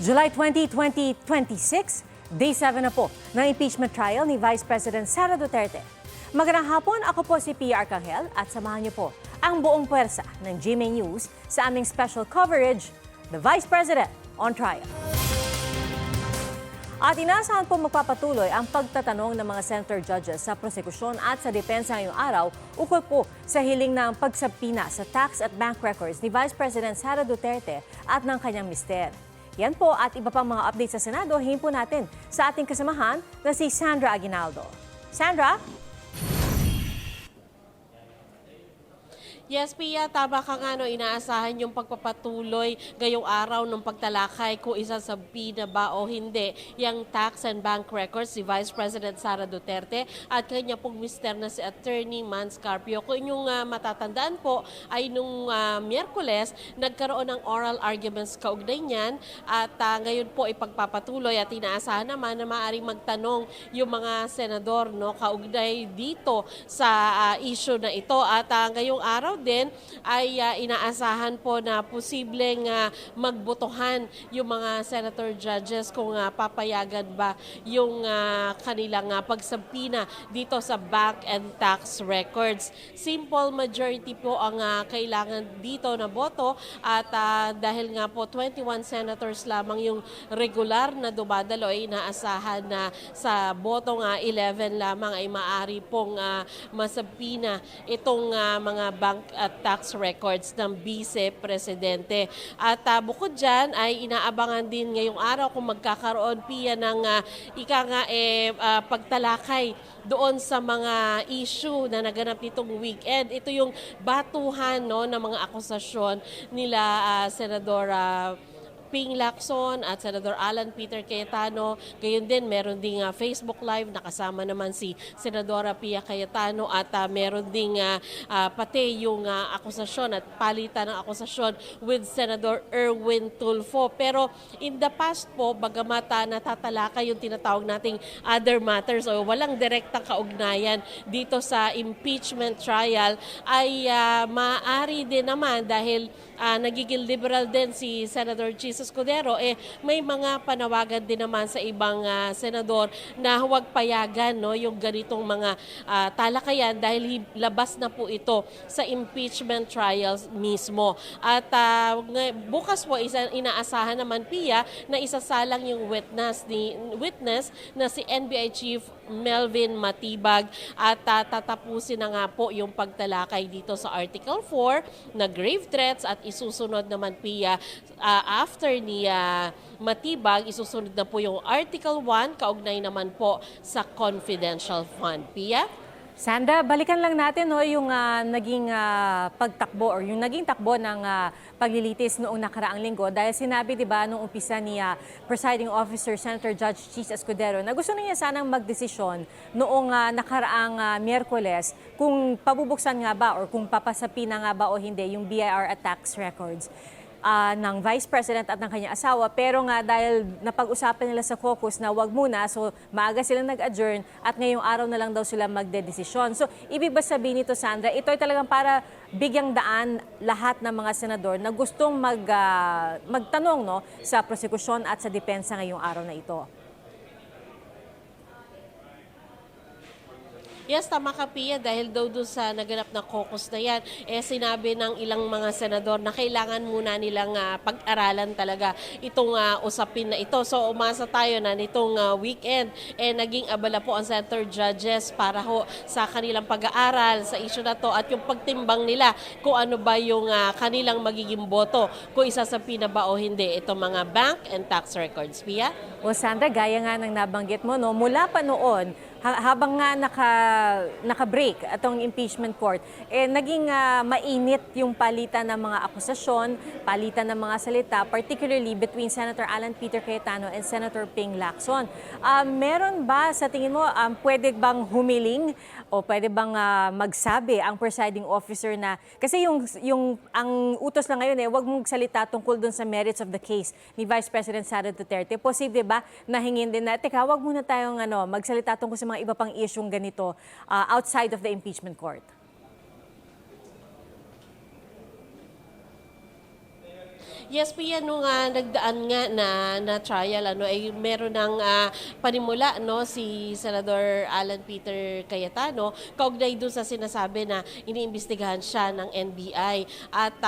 July 20, 2026, Day 7 na po ng impeachment trial ni Vice President Sara Duterte. Magandang hapon, ako po si Pia Arcangel at samahan niyo po ang buong puwersa ng GMA News sa aming special coverage, The Vice President on Trial. At inaasahan po magpapatuloy ang pagtatanong ng mga senator judges sa prosekusyon at sa depensa ngayong araw ukol po sa hiling ng pagsabina sa tax at bank records ni Vice President Sara Duterte at ng kanyang mister. Yan po at iba pang mga updates sa Senado, hingin po natin sa ating kasamahan na si Sandra Aguinaldo. Sandra? Yes, Pia, tama ka nga, inaasahan yung pagpapatuloy ngayong araw ng pagtalakay kung isasabina ba o hindi yung tax and bank records si Vice President Sara Duterte at kanya pong mister na si Attorney Mans Carpio. Kung inyong matatandaan po ay nung Miyerkules, nagkaroon ng oral arguments kaugnay niyan at ngayon po ipagpapatuloy at inaasahan naman na maaaring magtanong yung mga senador kaugnay dito sa issue na ito at ngayong araw din ay inaasahan po na posibleng magbotohan yung mga senator judges kung papayagan ba yung kanilang pagsabina dito sa bank and tax records. Simple majority po ang kailangan dito na boto at dahil nga po 21 senators lamang yung regular na dumadalo ay inaasahan na sa boto 11 lamang ay maaari pong masabina itong mga bank at tax records ng Vice Presidente. At bukod dyan ay inaabangan din ngayong araw kung magkakaroon Pia ng pagtalakay doon sa mga issue na naganap nitong weekend. Ito yung batuhan ng mga akusasyon nila Senadora Ping Lacson at Senador Alan Peter Cayetano. Gayon din, meron ding Facebook Live, nakasama naman si Senadora Pia Cayetano at meron ding pati yung akusasyon at palitan ng akusasyon with Senador Erwin Tulfo. Pero in the past po, bagamat natatalakay yung tinatawag nating other matters o walang direktang kaugnayan dito sa impeachment trial, ay maaari din naman dahil nagiging liberal din si Senator Jesus Escudero, may mga panawagan din naman sa ibang senador na huwag payagan yung ganitong mga talakayan dahil labas na po ito sa impeachment trials mismo. At bukas po inaasahan naman Pia na isasalang yung witness na si NBI Chief Melvin Matibag at tatapusin na nga po yung pagtalakay dito sa Article 4 na grave threats at isusunod naman Pia after ni Matibag, isusunod na po yung Article 1 kaugnay naman po sa confidential fund. Pia? Sandra, balikan lang natin yung naging pagtakbo or yung naging takbo ng paglilitis noong nakaraang linggo dahil sinabi 'di ba nung umpisa ni Presiding Officer Senator Judge Chis Escudero na gusto niya sanang magdesisyon noong nakaraang Miyerkules kung pabubuksan nga ba or kung papasapi na nga ba o hindi yung BIR at tax records ng Vice President at ng kanyang asawa. Pero nga dahil napag-usapan nila sa caucus na wag muna, so maaga silang nag-adjourn at ngayong araw na lang daw sila magdedesisyon. So ibig ba sabihin nito, Sandra, ito ay talagang para bigyang daan lahat ng mga senador na gustong magtanong sa prosekusyon at sa depensa ngayong araw na ito? Yes, tama ka Pia, dahil daw doon sa naganap na caucus na yan, sinabi ng ilang mga senador na kailangan muna nilang pag-aralan talaga itong usapin na ito. So umasa tayo na nitong weekend, naging abala po ang senator judges para sa kanilang pag-aaral sa issue na to at yung pagtimbang nila kung ano ba yung kanilang magiging boto, kung isasapi na ba o hindi itong mga bank and tax records. Pia? O Sandra, gaya nga ng nabanggit mo, mula pa noon, habang nga naka-break atong impeachment court, naging mainit yung palitan ng mga akusasyon, palitan ng mga salita, particularly between Senator Alan Peter Cayetano and Senator Ping Lacson. Meron ba sa tingin mo, pwede bang humiling o pwede bang magsabi ang presiding officer na, kasi ang utos lang ngayon wag mong salita tungkol dun sa merits of the case ni Vice President Sara Duterte. Posible ba na hingin din na, teka, wag muna tayong magsalita tungkol sa mga iba pang isyong ganito outside of the impeachment court? Yes, Pia, nung nagdaan nga na trial, ay meron ng panimula, no, si Senador Alan Peter Cayetano, kaugnay doon sa sinasabi na iniimbestigahan siya ng NBI. At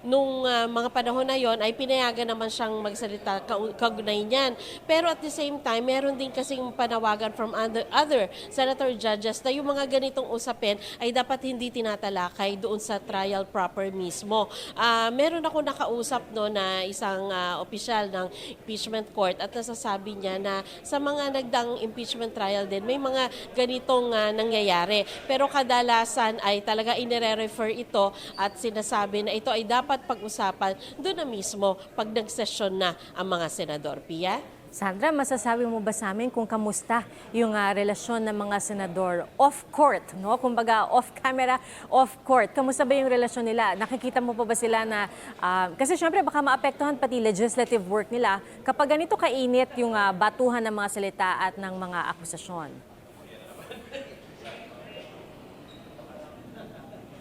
nung mga panahon na yon ay pinayagan naman siyang magsalita kaugnay niyan. Pero at the same time, meron din kasing panawagan from other senator judges na yung mga ganitong usapin ay dapat hindi tinatalakay doon sa trial proper mismo. Meron ako nakausap no na isang opisyal ng impeachment court at nasasabi niya na sa mga nagdang impeachment trial din may mga ganitong nangyayari. Pero kadalasan ay talaga inire-refer ito at sinasabi na ito ay dapat pag-usapan doon na mismo pag nag-session na ang mga senador. Pia? Sandra, masasabi mo ba sa amin kung kamusta yung relasyon ng mga senador off-court, no? Kumbaga off-camera, off-court. Kamusta ba yung relasyon nila? Nakikita mo pa ba sila na, kasi syempre baka maapektuhan pati legislative work nila kapag ganito kainit yung batuhan ng mga salita at ng mga akusasyon?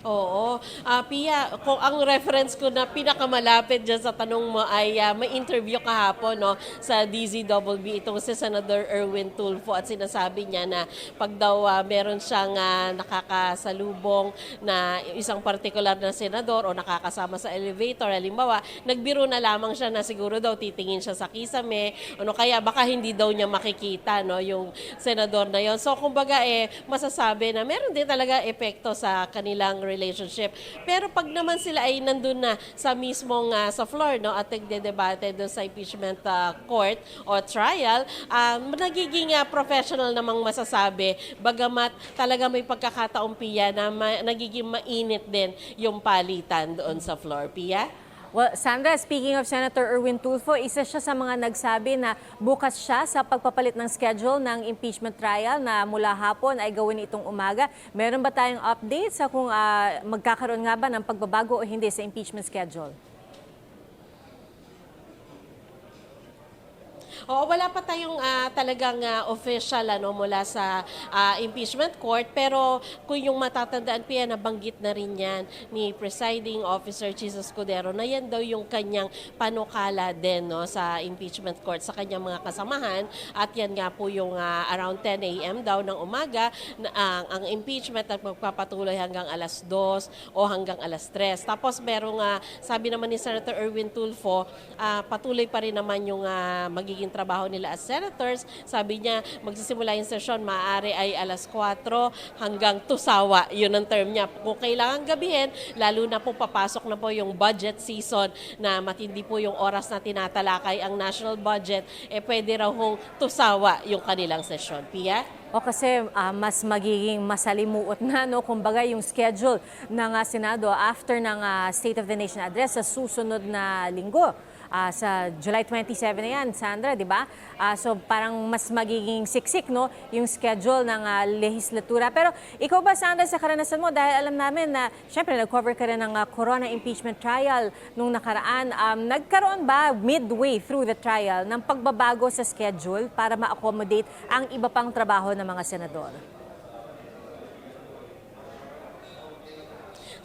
Oo. Pia, kung ang reference ko na pinakamalapit dyan sa tanong mo ay may interview kahapon no, sa DZBB itong si Senator Erwin Tulfo at sinasabi niya na pag daw meron siyang nakakasalubong na isang partikular na senador o nakakasama sa elevator, halimbawa, nagbiro na lamang siya na siguro daw titingin siya sa kisame, ano kaya baka hindi daw niya makikita no, yung senador na yon. So kumbaga masasabi na meron din talaga epekto sa kanilang relationship. Pero pag naman sila ay nandun na sa mismong sa floor no at nagdedebate doon sa impeachment court o trial, nagiging professional namang masasabi bagamat talaga may pagkakataong Pia na nagiging mainit din yung palitan doon sa floor. Pia? Well, Sandra, speaking of Senator Erwin Tulfo, isa siya sa mga nagsabi na bukas siya sa pagpapalit ng schedule ng impeachment trial na mula hapon ay gawin itong umaga. Meron ba tayong update sa kung magkakaroon nga ba ng pagbabago o hindi sa impeachment schedule? Oo, wala pa tayong talagang official mula sa impeachment court, pero kung yung matatandaan Pia, nabanggit na rin yan ni Presiding Officer Jesus Escudero na yan daw yung kanyang panukala din no, sa impeachment court sa kanyang mga kasamahan at yan nga po yung around 10 a.m. daw ng umaga na, ang impeachment at magpapatuloy hanggang alas 2 o hanggang alas 3. Tapos merong sabi naman ni Senator Erwin Tulfo, patuloy pa rin naman yung magiging trabaho nila as senators. Sabi niya, magsisimula yung session, maaari ay alas 4 hanggang tusawa. Yun ang term niya. Kung kailangan gabihin, lalo na po papasok na po yung budget season na matindi po yung oras na tinatalakay ang national budget, pwede raw hong tusawa yung kanilang session. Pia? O kasi mas magiging masalimuot na, no? Kumbaga yung schedule ng Senado after ng State of the Nation address sa susunod na linggo. Sa July 27 na yan, Sandra, di ba? So parang mas magiging siksik, no, yung schedule ng legislatura. Pero ikaw ba, Sandra, sa karanasan mo, dahil alam namin na, syempre, nag-cover ka rin ng corona impeachment trial nung nakaraan, nagkaroon ba midway through the trial ng pagbabago sa schedule para ma-accommodate ang iba pang trabaho ng mga senador?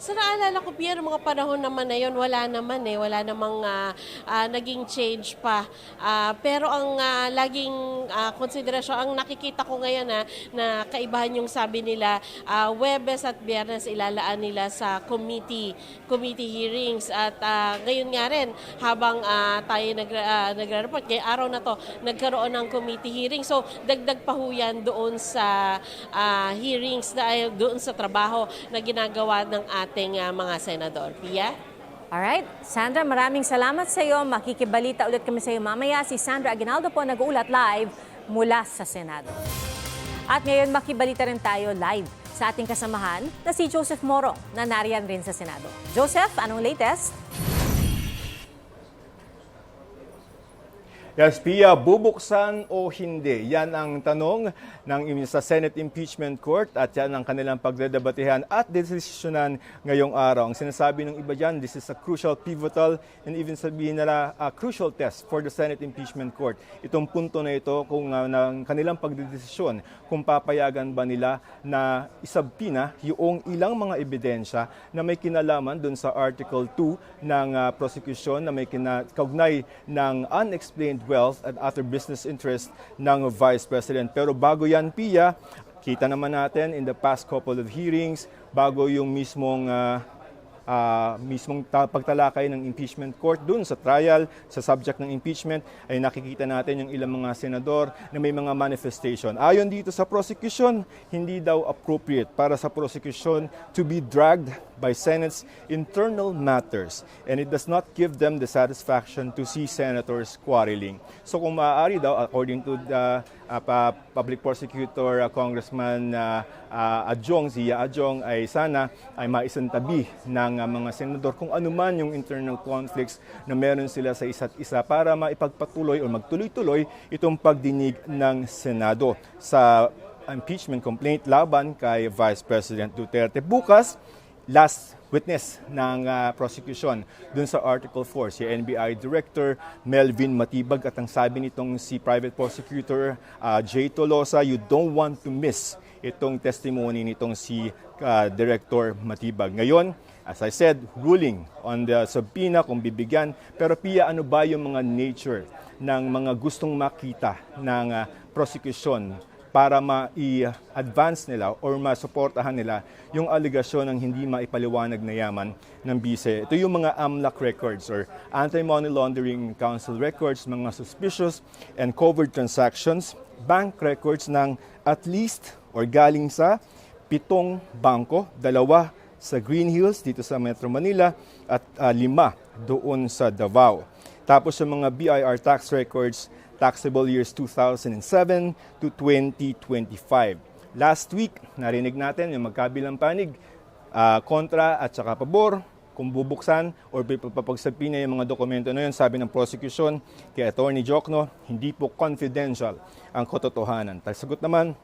Sa naalala ko, Pia, mga panahon naman na yun, wala naman wala namang naging change pa. Pero ang laging konsiderasyon, ang nakikita ko ngayon na kaibahan yung sabi nila, Huwebes at Biyernes ilalaan nila sa committee hearings. At ngayon nga rin, habang tayo nagre-report, kaya araw na to, nagkaroon ng committee hearing. So, dagdag pa ho yan doon sa hearings, doon sa trabaho na ginagawa ng ating mga senador. Pia? Alright, Sandra, maraming salamat sa iyo. Makikibalita ulit kami sa iyo mamaya. Si Sandra Aguinaldo po nag-uulat live mula sa Senado. At ngayon makibalita rin tayo live sa ating kasamahan na si Joseph Moro na nariyan rin sa Senado. Joseph, anong latest? Yes, Pia, bubuksan o hindi? Yan ang tanong sa Senate Impeachment Court at yan ang kanilang pagdedebatehan at desisyonan ngayong araw. Ang sinasabi ng iba dyan, this is a crucial, pivotal, and even sabihin nila a crucial test for the Senate Impeachment Court. Itong punto na ito kung ng kanilang pagdedesisyon kung papayagan ba nila na isabpina yung ilang mga ebidensya na may kinalaman dun sa Article 2 ng prosecution na may kaugnay ng unexplained wealth and other business interests ng Vice President. Pero bago yan, Pia, kita naman natin in the past couple of hearings, bago yung mismong pagtalakay ng impeachment court dun sa trial, sa subject ng impeachment, ay nakikita natin yung ilang mga senador na may mga manifestation. Ayon dito sa prosecution, hindi daw appropriate para sa prosecution to be dragged by Senate's internal matters, and it does not give them the satisfaction to see senators quarreling. So kung maaari daw, according to the public prosecutor, Congressman Adjong, Zia Adjong, ay sana ay maisantabi ng mga senador kung ano man yung internal conflicts na meron sila sa isa't isa para maipagpatuloy o magtuloy-tuloy itong pagdinig ng Senado sa impeachment complaint laban kay Vice President Duterte. Bukas, last witness ng prosecution dun sa Article 4, si NBI Director Melvin Matibag, at ang sabi nitong si Private Prosecutor Jay Tolosa, you don't want to miss itong testimony nitong si Director Matibag. Ngayon, as I said, ruling on the subpoena kung bibigyan. Pero Pia, ano ba yung mga nature ng mga gustong makita ng prosecution para ma-i-advance nila or masuportahan nila yung aligasyon ng hindi maipaliwanag na yaman ng bise. Ito yung mga AMLAC records or Anti-Money Laundering Council records, mga suspicious and covert transactions, bank records ng at least or galing sa 7 bangko, 2 sa Green Hills dito sa Metro Manila at 5 doon sa Davao. Tapos yung mga BIR tax records, taxable years 2007 to 2025. Last week, narinig natin yung magkabilang panig, kontra at saka pabor, kung bubuksan o papagsabina yung mga dokumento na yun. Sabi ng prosecution kay Attorney Jokno, hindi po confidential ang katotohanan. Sagot naman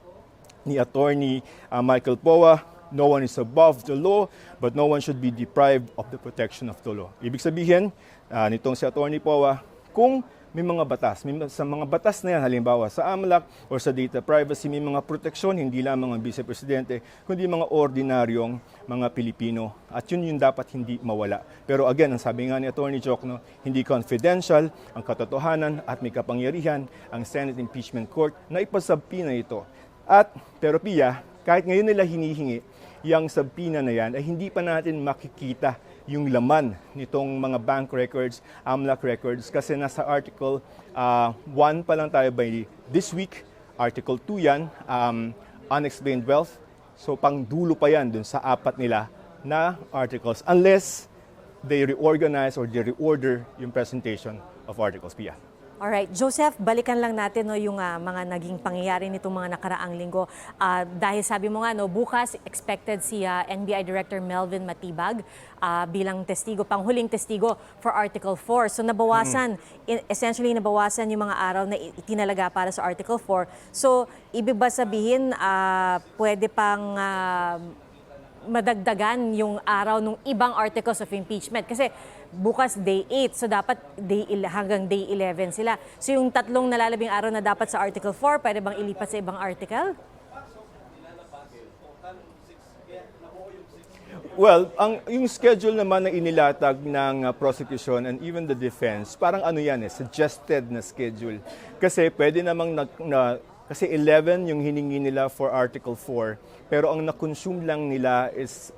ni Attorney Michael Poa, no one is above the law, but no one should be deprived of the protection of the law. Ibig sabihin, nitong si Attorney Poa, kung may mga batas, sa mga batas na yan, halimbawa sa AMLAC o sa data privacy, may mga proteksyon, hindi lamang ang Vice Presidente, kundi mga ordinaryong mga Pilipino. At yun yung dapat hindi mawala. Pero again, ang sabi nga ni Attorney Jokno, hindi confidential ang katotohanan at may kapangyarihan ang Senate Impeachment Court na ipasabpina ito. Pero Pia, kahit ngayon nila hinihingi, yung subpoena na yan ay hindi pa natin makikita yung laman nitong mga bank records, AMLAC records, kasi nasa Article 1 pa lang tayo by this week. Article 2 yan, unexplained wealth. So pang dulo pa yan dun sa 4 nila na articles unless they reorganize or they reorder yung presentation of articles. Pia. Alright, Joseph, balikan lang natin yung mga naging pangyayari nitong mga nakaraang linggo. Dahil sabi mo nga, bukas expected si NBI Director Melvin Matibag bilang testigo, panghuling testigo for Article 4. So nabawasan, essentially nabawasan yung mga araw na itinalaga para sa Article 4. So ibig ba sabihin, pwede pang madagdagan yung araw ng ibang articles of impeachment? Kasi bukas day 8, so dapat hanggang day 11 sila. So yung 3 nalalabing araw na dapat sa Article 4, pwede bang ilipat sa ibang article? Well, yung schedule naman na inilatag ng prosecution and even the defense, parang suggested na schedule. Kasi pwede namang kasi 11 yung hiningi nila for Article 4, pero ang na-consume lang nila is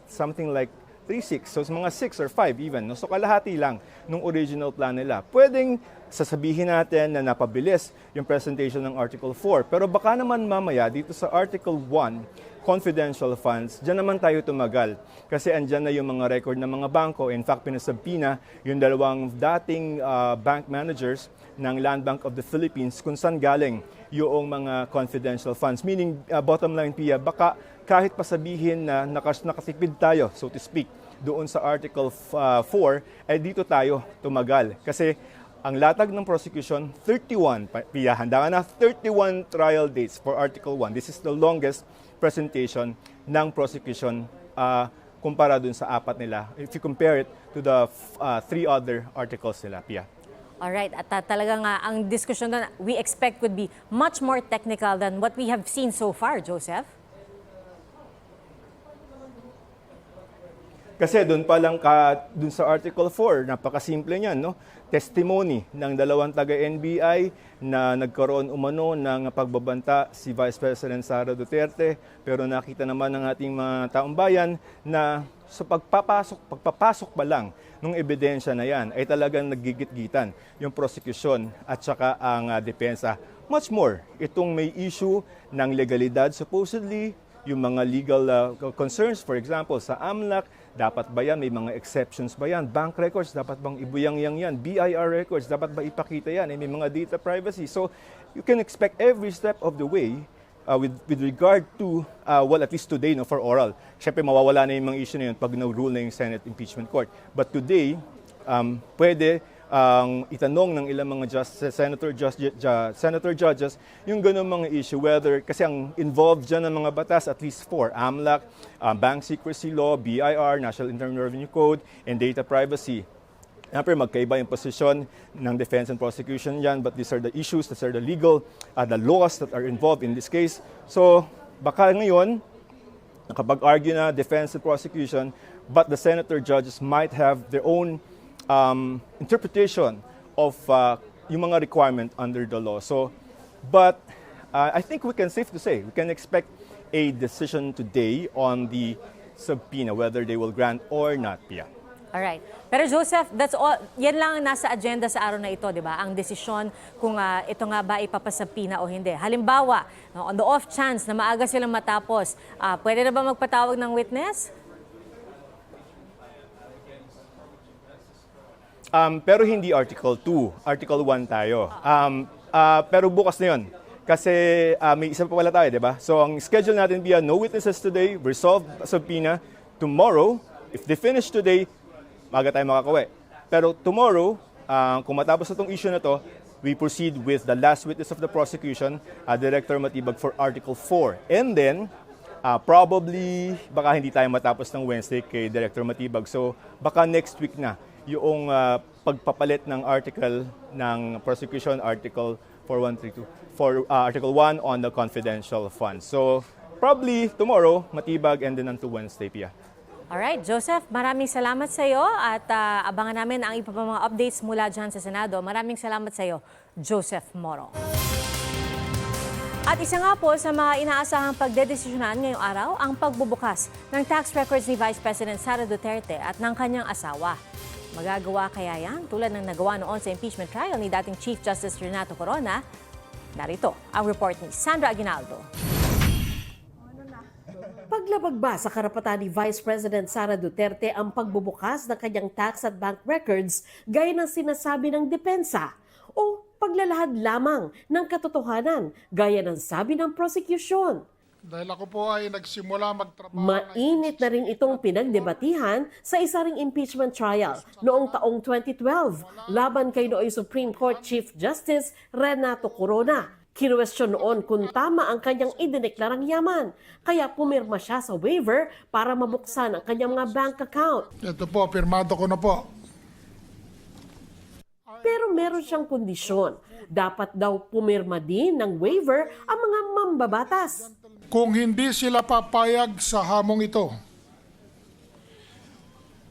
something like 3-6, so mga 6 or 5 even. No? So kalahati lang nung original plan nila. Pwedeng sasabihin natin na napabilis yung presentation ng Article 4, pero baka naman mamaya dito sa Article 1, confidential funds, dyan naman tayo tumagal. Kasi andyan na yung mga record ng mga bangko. In fact, pinasabpina yung 2 dating bank managers ng Land Bank of the Philippines kung saan galing yung mga confidential funds. Meaning, bottom line, Pia, baka kahit pasabihin na nakatipid tayo, so to speak, doon sa Article 4, ay dito tayo tumagal. Kasi Ang latag ng prosecution, 31, Pia, handa ka na, 31 trial dates for Article 1. This is the longest presentation ng prosecution kumpara dun sa 4 nila. If you compare it to the 3 other articles nila, Pia. Alright, at talagang ang diskusyon doon, we expect would be much more technical than what we have seen so far, Joseph. Kasi doon pa lang doon sa Article 4, napakasimple niyan, no? Testimony ng 2 taga-NBI na nagkaroon umano ng pagbabanta si Vice President Sara Duterte, pero nakita naman ng ating mga taong bayan na sa pagpapasok pa lang ng ebidensya na yan ay talagang naggigit-gitan yung prosecution at saka ang depensa. Much more, itong may issue ng legalidad supposedly, yung mga legal concerns, for example, sa AMLAC, dapat ba yan? May mga exceptions ba yan? Bank records, dapat bang ibuyang-yang yan? BIR records, dapat ba ipakita yan? May mga data privacy. So, you can expect every step of the way with regard to, well, at least today, no, for oral. Siyempre, mawawala na yung mga issue na yun pag no-rule na yung Senate Impeachment Court. But today, pwede itanong ng ilang mga senator judges yung ganun mga issue, whether, kasi ang involved dyan ng mga batas, at least 4, AMLAC, Bank Secrecy Law, BIR, National Internal Revenue Code, and data privacy. Siyempre, magkaiba yung posisyon ng defense and prosecution yan, but these are the issues, these are the legal, the laws that are involved in this case. So, baka ngayon, nakapag-argue na defense and prosecution, but the senator judges might have their own interpretation of yung mga requirement under the law. So, but I think we can safe to say, we can expect a decision today on the subpoena, whether they will grant or not, Pia. Alright. Pero Joseph, that's all, yan lang ang nasa agenda sa araw na ito, di ba? Ang desisyon kung ito nga ba ipapasabpina o hindi. Halimbawa, no, on the off chance na maaga silang matapos, pwede na ba magpatawag ng witness? Pero hindi Article 2, Article 1 tayo. Pero bukas na yun. Kasi may isa pa pala tayo, di ba? So ang schedule natin via no witnesses today, resolve subpoena. Tomorrow, if they finish today, maaga tayo makakauwi. Pero tomorrow, kung matapos na itong issue na to, we proceed with the last witness of the prosecution, Director Matibag, for Article 4. And then, probably, baka hindi tayo matapos ng Wednesday kay Director Matibag. So baka next week na yung pagpapalit ng article ng prosecution, Article 4132, for Article 1 on the confidential funds. So, probably tomorrow, Matibag, and then until Wednesday, Pia. Alright, Joseph, maraming salamat sa iyo at abangan namin ang iba pa mga updates mula dyan sa Senado. Maraming salamat sa iyo, Joseph Moro. At isa nga po sa mga inaasahang pagdedesisyonan ngayong araw, ang pagbubukas ng tax records ni Vice President Sara Duterte at ng kanyang asawa. Magagawa kaya yan tulad ng nagawa noon sa impeachment trial ni dating Chief Justice Renato Corona? Narito ang report ni Sandra Aguinaldo. Paglabag ba sa karapatan ni Vice President Sara Duterte ang pagbubukas ng kanyang tax at bank records gaya ng sinasabi ng depensa? O paglalahad lamang ng katotohanan gaya ng sabi ng prosecution? Dahil ako po ay nagsimula magtrabaho. Mainit na rin itong pinagdebatihan sa isa ring impeachment trial noong taong 2012 laban kay nooy Supreme Court Chief Justice Renato Corona. Kinuwestiyon noon kung tama ang kanyang idineklarang yaman, kaya pumirma siya sa waiver para mabuksan ang kanyang mga bank account. Ito po, pirmado ko na po. Pero meron siyang kondisyon. Dapat daw pumirma din ng waiver ang mga mambabatas. Kung hindi sila papayag sa hamong ito,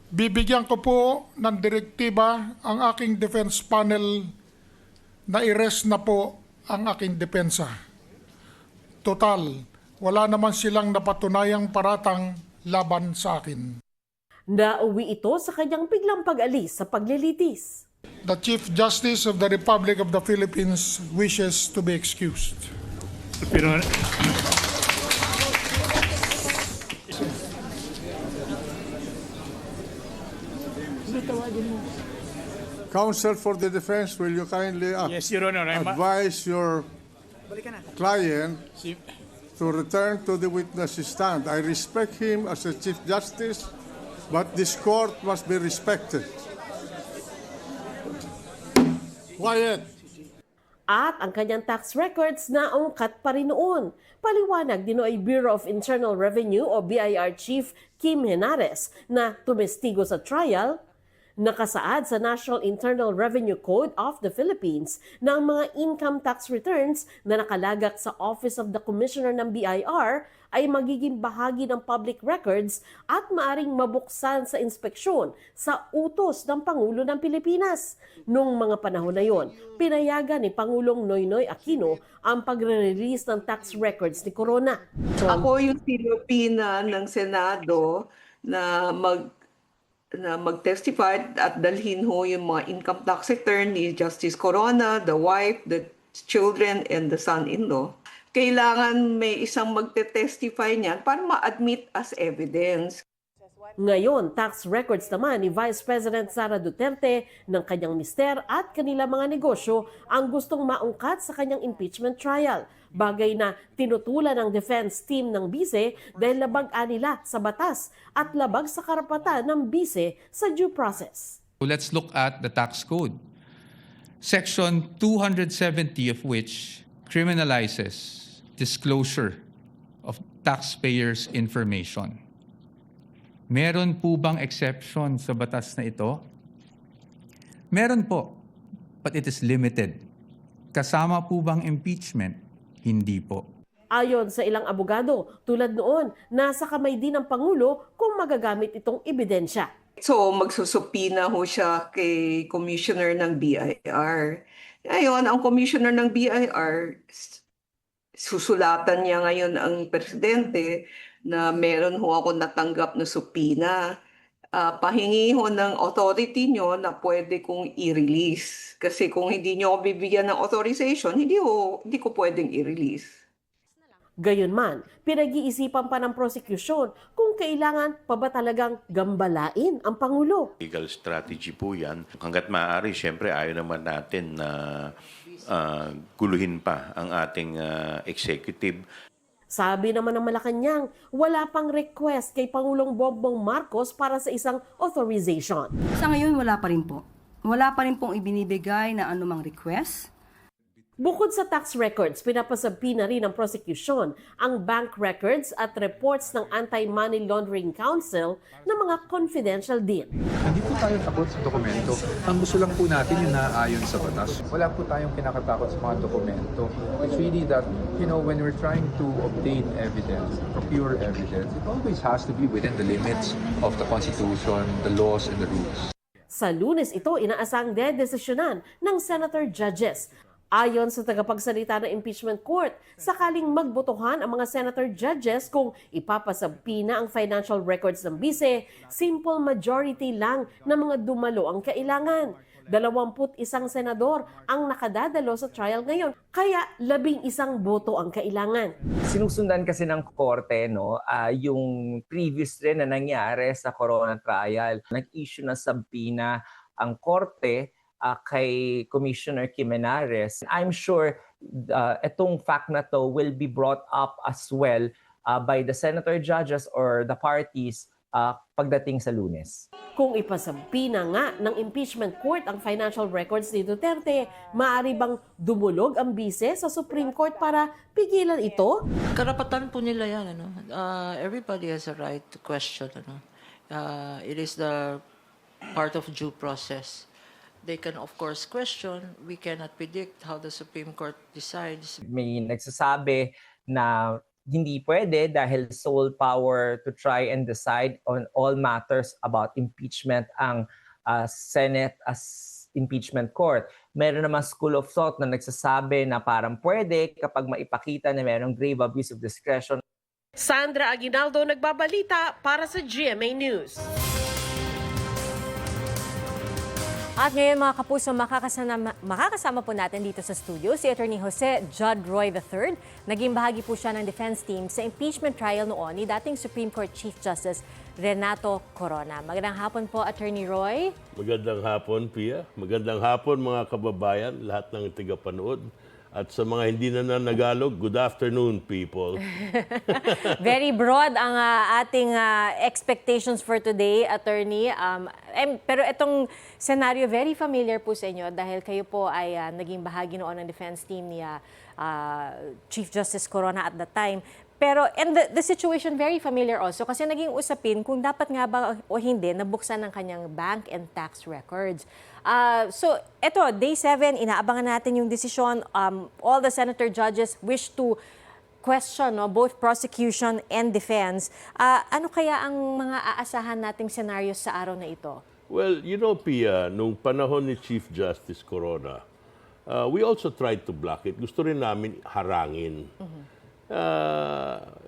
bibigyan ko po ng direktiba ang aking defense panel na i-rest na po ang aking depensa. Total, wala naman silang napatunayang paratang laban sa akin. Nauwi ito sa kanyang biglang pag-alis sa paglilitis. The Chief Justice of the Republic of the Philippines wishes to be excused. Pero Counsel for the defense, will you kindly yes, Your Honor, advise your client to return to the witness stand? I respect him as a Chief Justice, but this court must be respected. Quiet. At ang kanyang tax records na ungkat pa rin noon. Paliwanag din ay Bureau of Internal Revenue o BIR Chief Kim Henares na tumestigo sa trial. Nakasaad sa National Internal Revenue Code of the Philippines na ang mga income tax returns na nakalagak sa Office of the Commissioner ng BIR ay magiging bahagi ng public records at maaring mabuksan sa inspeksyon sa utos ng Pangulo ng Pilipinas. Noong mga panahon na yon, pinayagan ni Pangulong Noynoy Aquino ang pagre-release ng tax records ni Corona. Ako yung sinupina ng Senado na mag-testify at dalhin ho yung mga income tax return ni Justice Corona, the wife, the children, and the son-in-law. Kailangan may isang magte-testify niyan para ma-admit as evidence. Ngayon, tax records naman ni Vice President Sara Duterte ng kanyang mister at kanila mga negosyo ang gustong maungkat sa kanyang impeachment trial. Bagay na tinutulan ng defense team ng bise dahil labag nila sa batas at labag sa karapatan ng bise sa due process. Let's look at the tax code. Section 270 of which criminalizes disclosure of taxpayers' information. Meron po bang exception sa batas na ito? Meron po, but it is limited. Kasama po bang impeachment? Hindi po. Ayon sa ilang abogado, tulad noon, nasa kamay din ng Pangulo kung magagamit itong ebidensya. So magsusupina ho siya kay Commissioner ng BIR. Ngayon, ang Commissioner ng BIR, susulatan niya ngayon ang Presidente na meron ho ako natanggap na supina. Pahingi ho ng authority nyo na pwede kong i-release. Kasi kung hindi nyo ako bibigyan ng authorization, hindi ko pwedeng i-release. Gayunman, pinag-iisipan pa ng prosecution kung kailangan pa ba talagang gambalain ang Pangulo. Legal strategy po yan. Hanggat maaari, siyempre ayaw naman natin na guluhin pa ang ating executive. Sabi naman ng Malacanang, wala pang request kay Pangulong Bongbong Marcos para sa isang authorization. Sa ngayon, wala pa rin po. Wala pa rin pong ibinibigay na anumang request. Bukod sa tax records, pinapasabpi na rin ng prosecution ang bank records at reports ng Anti-Money Laundering Council na mga confidential din. Hindi po tayo takot sa dokumento. Ang gusto lang po natin yung naayon sa batas. Wala po tayong kinakatakot sa mga dokumento. It's really that, when we're trying to obtain evidence, procure evidence, it always has to be within the limits of the Constitution, the laws, and the rules. Sa Lunes ito, inaasang dedesisyonan ng senator judges. Ayon sa tagapagsalita ng impeachment court, sakaling magbotohan ang mga senator judges kung ipapasabpi na ang financial records ng bise, simple majority lang ng mga dumalo ang kailangan. 21 senador ang nakadadalo sa trial ngayon, kaya 11 boto ang kailangan. Sinusundan kasi ng korte yung previous rin na nangyari sa Corona trial. Nag-issue na subpoena ang korte kay Commissioner Kim Henares. I'm sure itong fact na to will be brought up as well by the senator judges or the parties pagdating sa Lunes. Kung ipasabpi na nga ng impeachment court ang financial records ni Duterte, maaari bang dumulog ang bise sa Supreme Court para pigilan ito? Karapatan po nila yan. Everybody has a right to question. It is the part of due process. They can of course question. We cannot predict how the Supreme Court decides. May nagsasabi na hindi pwede dahil sole power to try and decide on all matters about impeachment ang Senate as impeachment court. Meron naman school of thought na nagsasabi na parang pwede kapag maipakita na mayroong grave abuse of discretion. Sandra Aguinaldo nagbabalita para sa GMA News. At ngayon mga kapuso, makakasama po natin dito sa studio si Attorney Jose Judd Roy III. Naging bahagi po siya ng defense team sa impeachment trial noon ni dating Supreme Court Chief Justice Renato Corona. Magandang hapon po, Attorney Roy. Magandang hapon, Pia. Magandang hapon mga kababayan, lahat ng tigapanood. At sa mga hindi na nanagalog, good afternoon, people. Very broad ang ating expectations for today, Attorney. Pero itong scenario, very familiar po sa inyo dahil kayo po ay naging bahagi noon ng defense team ni Chief Justice Corona at that time. Pero, and the situation very familiar also kasi naging usapin kung dapat nga ba o hindi nabuksan ng kanyang bank and tax records. So, eto, day 7, inaabangan natin yung desisyon. All the senator judges wish to question both prosecution and defense. Ano kaya ang mga aasahan nating scenarios sa araw na ito? Well, you know, Pia, nung panahon ni Chief Justice Corona, we also tried to block it. Gusto rin namin harangin.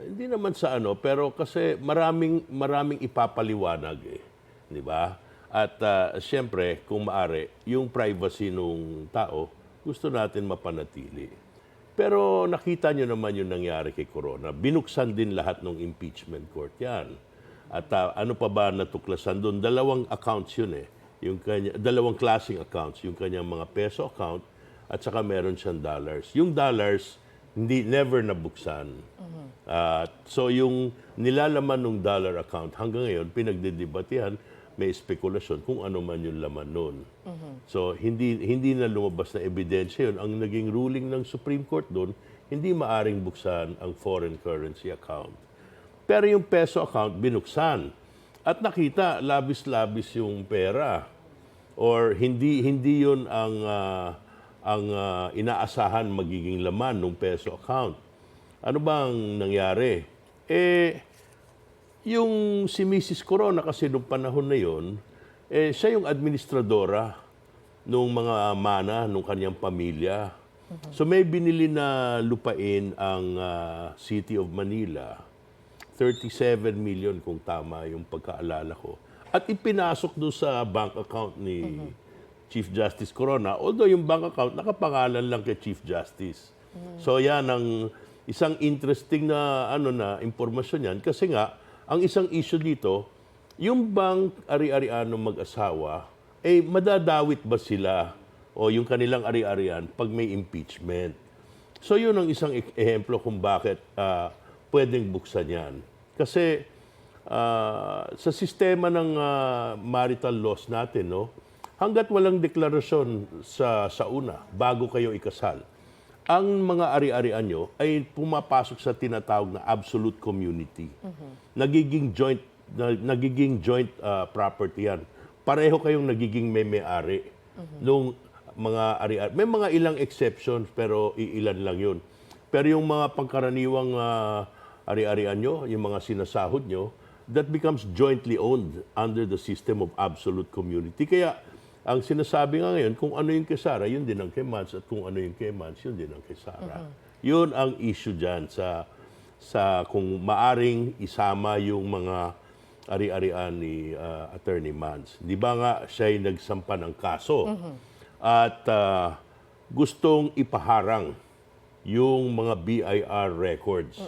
Hindi naman sa ano, pero kasi maraming ipapaliwanag eh. Di ba? At siyempre, kung maaari, yung privacy ng tao, gusto natin mapanatili. Pero nakita nyo naman yung nangyari kay Corona. Binuksan din lahat ng impeachment court yan. At ano pa ba natuklasan doon? 2 accounts yun eh. Yung 2 klaseng accounts. Yung kanyang mga peso account at saka meron siyang dollars. Yung dollars, never nabuksan. So yung nilalaman ng dollar account, hanggang ngayon, pinagdidebatehan, may spekulasyon kung ano man yung laman nun. So hindi na lumabas na ebidensya yun. Ang naging ruling ng Supreme Court doon, hindi maaring buksan ang foreign currency account. Pero yung peso account, binuksan. At nakita, labis-labis yung pera. Or hindi yun ang inaasahan magiging laman ng peso account. Ano bang nangyari? Yung si Mrs. Corona kasi nung panahon na yon, siya yung administradora nung mga mana nung kanyang pamilya. So may binili na lupain ang City of Manila, 37 million kung tama yung pagkaalala ko. At ipinasok doon sa bank account ni Chief Justice Corona, although yung bank account nakapangalan lang kay Chief Justice. So yan ang isang interesting na impormasyon yan kasi nga ang isang issue dito, yung bang ari-arian ng mag-asawa, madadawit ba sila o yung kanilang ari-arian pag may impeachment? So yun ang isang ehemplo kung bakit pwedeng buksan yan. Kasi sa sistema ng marital laws natin, hanggat walang deklarasyon sa una, bago kayo ikasal, ang mga ari-arian nyo ay pumapasok sa tinatawag na absolute community. Nagiging joint property yan. Pareho kayong nagiging may-ari nung mga ari-arian. May mga ilang exceptions pero iilan lang yun. Pero yung mga pangkaraniwang ari-arian nyo, yung mga sinasahod nyo, that becomes jointly owned under the system of absolute community. Kaya ang sinasabi nga ngayon, kung ano yung kay Sara, yun din ang kay Mads, at kung ano yung kay Mads, yun din ang kay Sara. Yun ang issue dyan sa kung maaring isama yung mga ari-arian ni Attorney Mads. Di ba nga siya'y nagsampa ng kaso at gustong ipaharang yung mga BIR records.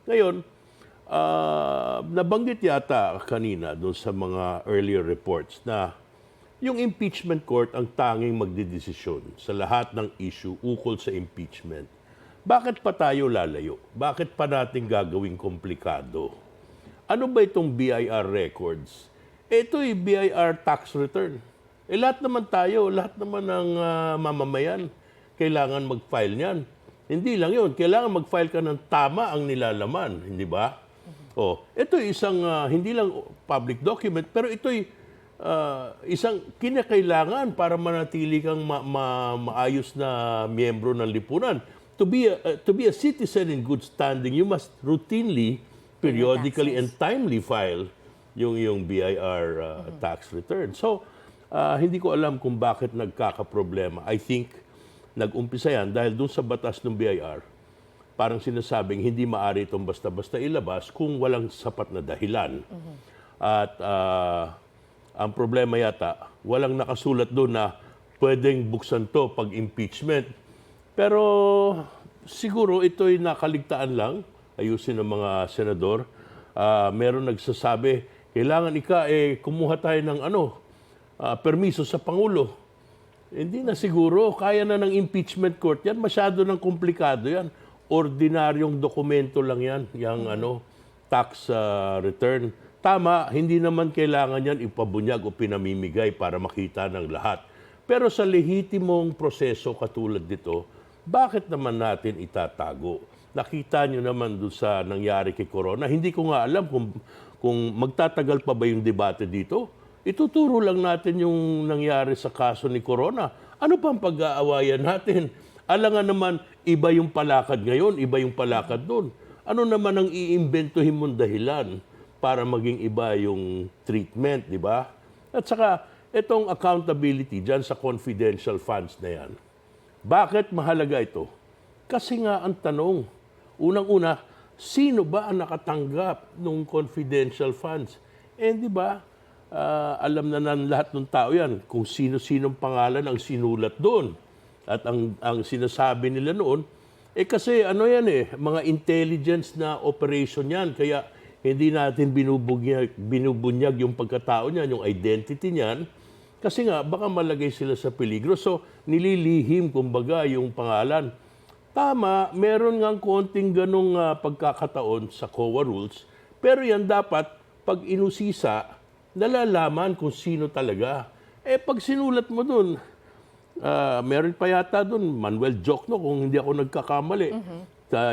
Ngayon, nabanggit yata kanina doon sa mga earlier reports na yung impeachment court ang tanging magdedesisyon sa lahat ng issue ukol sa impeachment. Bakit pa tayo lalayo? Bakit pa natin gagawing komplikado? Ano ba itong BIR records? Ito'y BIR tax return. Lahat naman tayo, lahat naman ng mamamayan, kailangan mag-file niyan. Hindi lang yun, kailangan mag-file ka ng tama ang nilalaman, hindi ba? Ito'y isang, hindi lang public document, pero ito'y isang kinakailangan para manatili kang maayos na miyembro ng lipunan. To be a citizen in good standing, you must routinely, periodically, and timely file yung BIR tax return. So, hindi ko alam kung bakit nagkakaproblema. I think nag-umpisa yan dahil doon sa batas ng BIR, parang sinasabing hindi maaari itong basta-basta ilabas kung walang sapat na dahilan. At ang problema yata, walang nakasulat doon na pwedeng buksan to pag impeachment. Pero siguro ito'y nakaligtaan lang, ayusin ng mga senador. Meron nagsasabi, kailangan kumuha tayo ng permiso sa Pangulo. Hindi na siguro. Kaya na ng impeachment court yan. Masyado ng komplikado yan. Ordinaryong dokumento lang yan. Yung tax return. Tama, hindi naman kailangan yan ipabunyag o pinamimigay para makita ng lahat. Pero sa lehitimong proseso katulad nito, bakit naman natin itatago? Nakita nyo naman doon sa nangyari kay Corona. Hindi ko nga alam kung magtatagal pa ba yung debate dito. Ituturo lang natin yung nangyari sa kaso ni Corona. Ano pang pag-aawayan natin? Alangan naman, iba yung palakad ngayon, iba yung palakad doon. Ano naman ang iimbentuhin mong dahilan para maging iba yung treatment, di ba? At saka, itong accountability dyan sa confidential funds na yan. Bakit mahalaga ito? Kasi nga ang tanong, unang-una, sino ba ang nakatanggap ng confidential funds? Di ba? Alam na ng lahat ng tao yan kung sino-sinong pangalan ang sinulat doon. At ang sinasabi nila noon, kasi yan mga intelligence na operation yan. Kaya hindi natin binubunyag yung pagkatao niyan, yung identity niyan. Kasi nga, baka malagay sila sa peligro. So, nililihim, kumbaga, yung pangalan. Tama, meron ngang konting ganong pagkakataon sa COA rules. Pero yan dapat, pag inusisa, nalalaman kung sino talaga. Pag sinulat mo dun, meron pa yata dun, Manuel Jokno, kung hindi ako nagkakamali.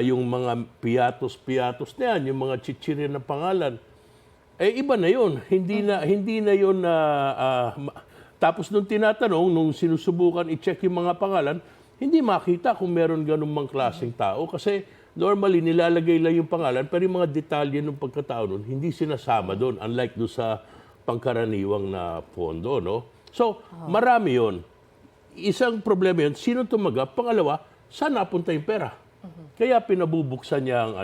Yung mga piatos na yan, yung mga chichirin na pangalan. Iba na yun. Hindi na yun tapos nung tinatanong, nung sinusubukan i-check yung mga pangalan, hindi makita kung meron ganun mang klaseng tao. Kasi normally, nilalagay lang yung pangalan, pero yung mga detalye ng pagkatao nun, hindi sinasama doon. Unlike doon sa pangkaraniwang na pondo, no? So, marami yon. Isang problema yun, sino tumaga? Pangalawa, saan napunta yung pera? Kaya pinabubuksan niya ang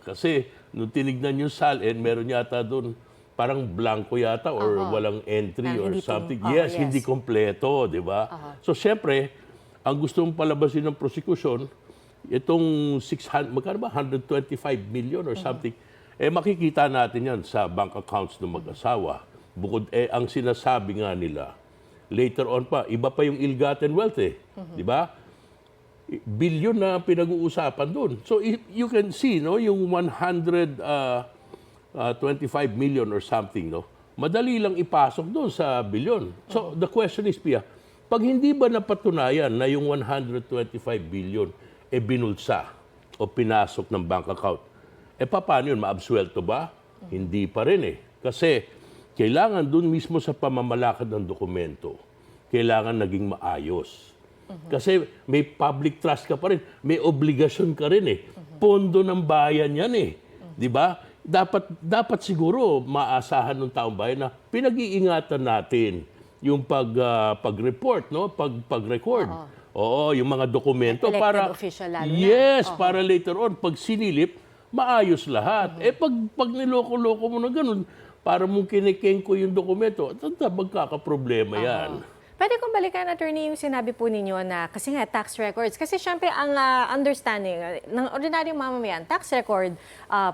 kasi nung tinignan yung SALN, meron yata doon parang blanco yata or walang entry or something. Yes, hindi kompleto, di ba? So, syempre, ang gusto mong palabasin ng prosecution, itong 125 million or something, makikita natin yan sa bank accounts ng mag-asawa. Bukod, ang sinasabi nga nila, later on pa, iba pa yung ill-gotten wealth di ba? Billion na pinag-uusapan doon. So you can see, no, yung 125 million or something, no, madali lang ipasok doon sa billion. So the question is, Pia, pag hindi ba napatunayan na yung 125 billion binulsa o pinasok ng bank account, paano yun? Maabsuelto ba? Hindi pa rin Kasi kailangan dun mismo sa pamamalakad ng dokumento, kailangan naging maayos. Kasi may public trust ka pa rin, may obligasyon ka rin Pondo ng bayan yan Di ba? Dapat siguro maasahan ng taong bayan na pinag-iingatan natin yung pag-report, no? Pag-record. Oo, yung mga dokumento Elected para official lalo na. yes, para later on pag sinilip, maayos lahat. Pag niloko-loko mo na ganun, para mong kinikengko yung dokumento, magkakaproblema yan. Pwede kong balikan, attorney, yung sinabi po ninyo na kasi nga tax records. Kasi syempre ang understanding ng ordinaryong mamamayan, tax record,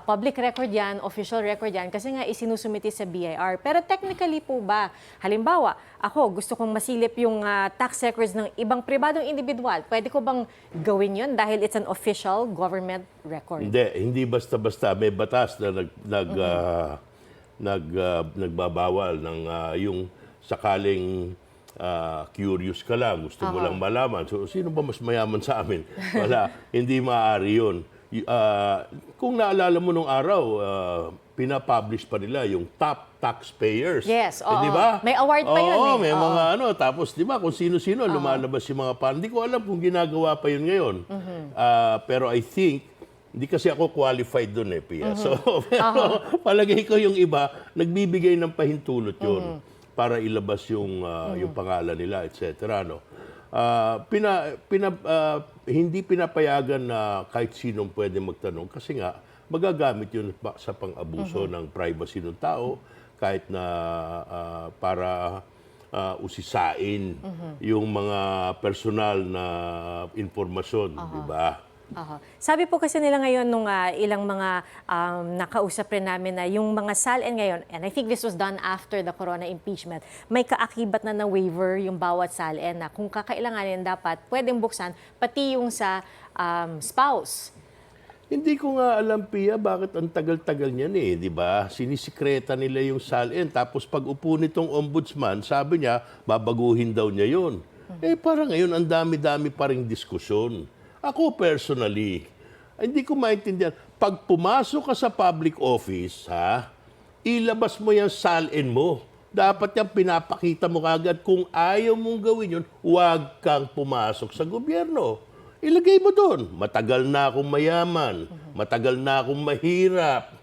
public record yan, official record yan, kasi nga isinusumiti sa BIR. Pero technically po ba, halimbawa, ako gusto kong masilip yung tax records ng ibang pribadong individual, pwede ko bang gawin yun dahil it's an official government record? Hindi basta-basta. May batas na nagbabawal ng yung sakaling curious ka lang, gusto mo lang malaman. So, sino ba mas mayaman sa amin? Wala, hindi maaari yun. Kung naalala mo nung araw, pinapublish pa nila yung top taxpayers. Yes, oo. Di ba? May award pa yun Oo, may mga tapos di ba, kung sino-sino lumalabas yung mga pan. Hindi ko alam kung ginagawa pa yun ngayon. Pero I think, hindi kasi ako qualified doon Pia. So, pero palagay ko yung iba, nagbibigay ng pahintulot yun para ilabas yung pangalan nila, etc. No? Hindi pinapayagan na kahit sinong pwede magtanong kasi nga magagamit yun sa pang-abuso ng privacy ng tao kahit na para usisain yung mga personal na informasyon, di ba? Sabi po kasi nila ngayon nung ilang mga nakausap rin namin na yung mga SALN ngayon, and I think this was done after the corona impeachment, may kaakibat na waiver yung bawat SALN na kung kakailanganin dapat pwedeng buksan pati yung sa spouse. Hindi ko nga alam, Pia, bakit ang tagal-tagal niyan di ba? Sinisikreta nila yung SALN, tapos pag upo nitong ombudsman, sabi niya, babaguhin daw niya yun. Parang ngayon, ang dami-dami pa ring diskusyon. Ako personally, hindi ko maintindihan. Pag pumasok ka sa public office, ilabas mo yung SALN mo. Dapat yung pinapakita mo kagad. Kung ayaw mong gawin yun, huwag kang pumasok sa gobyerno. Ilagay mo doon. Matagal na akong mayaman. Matagal na akong mahirap.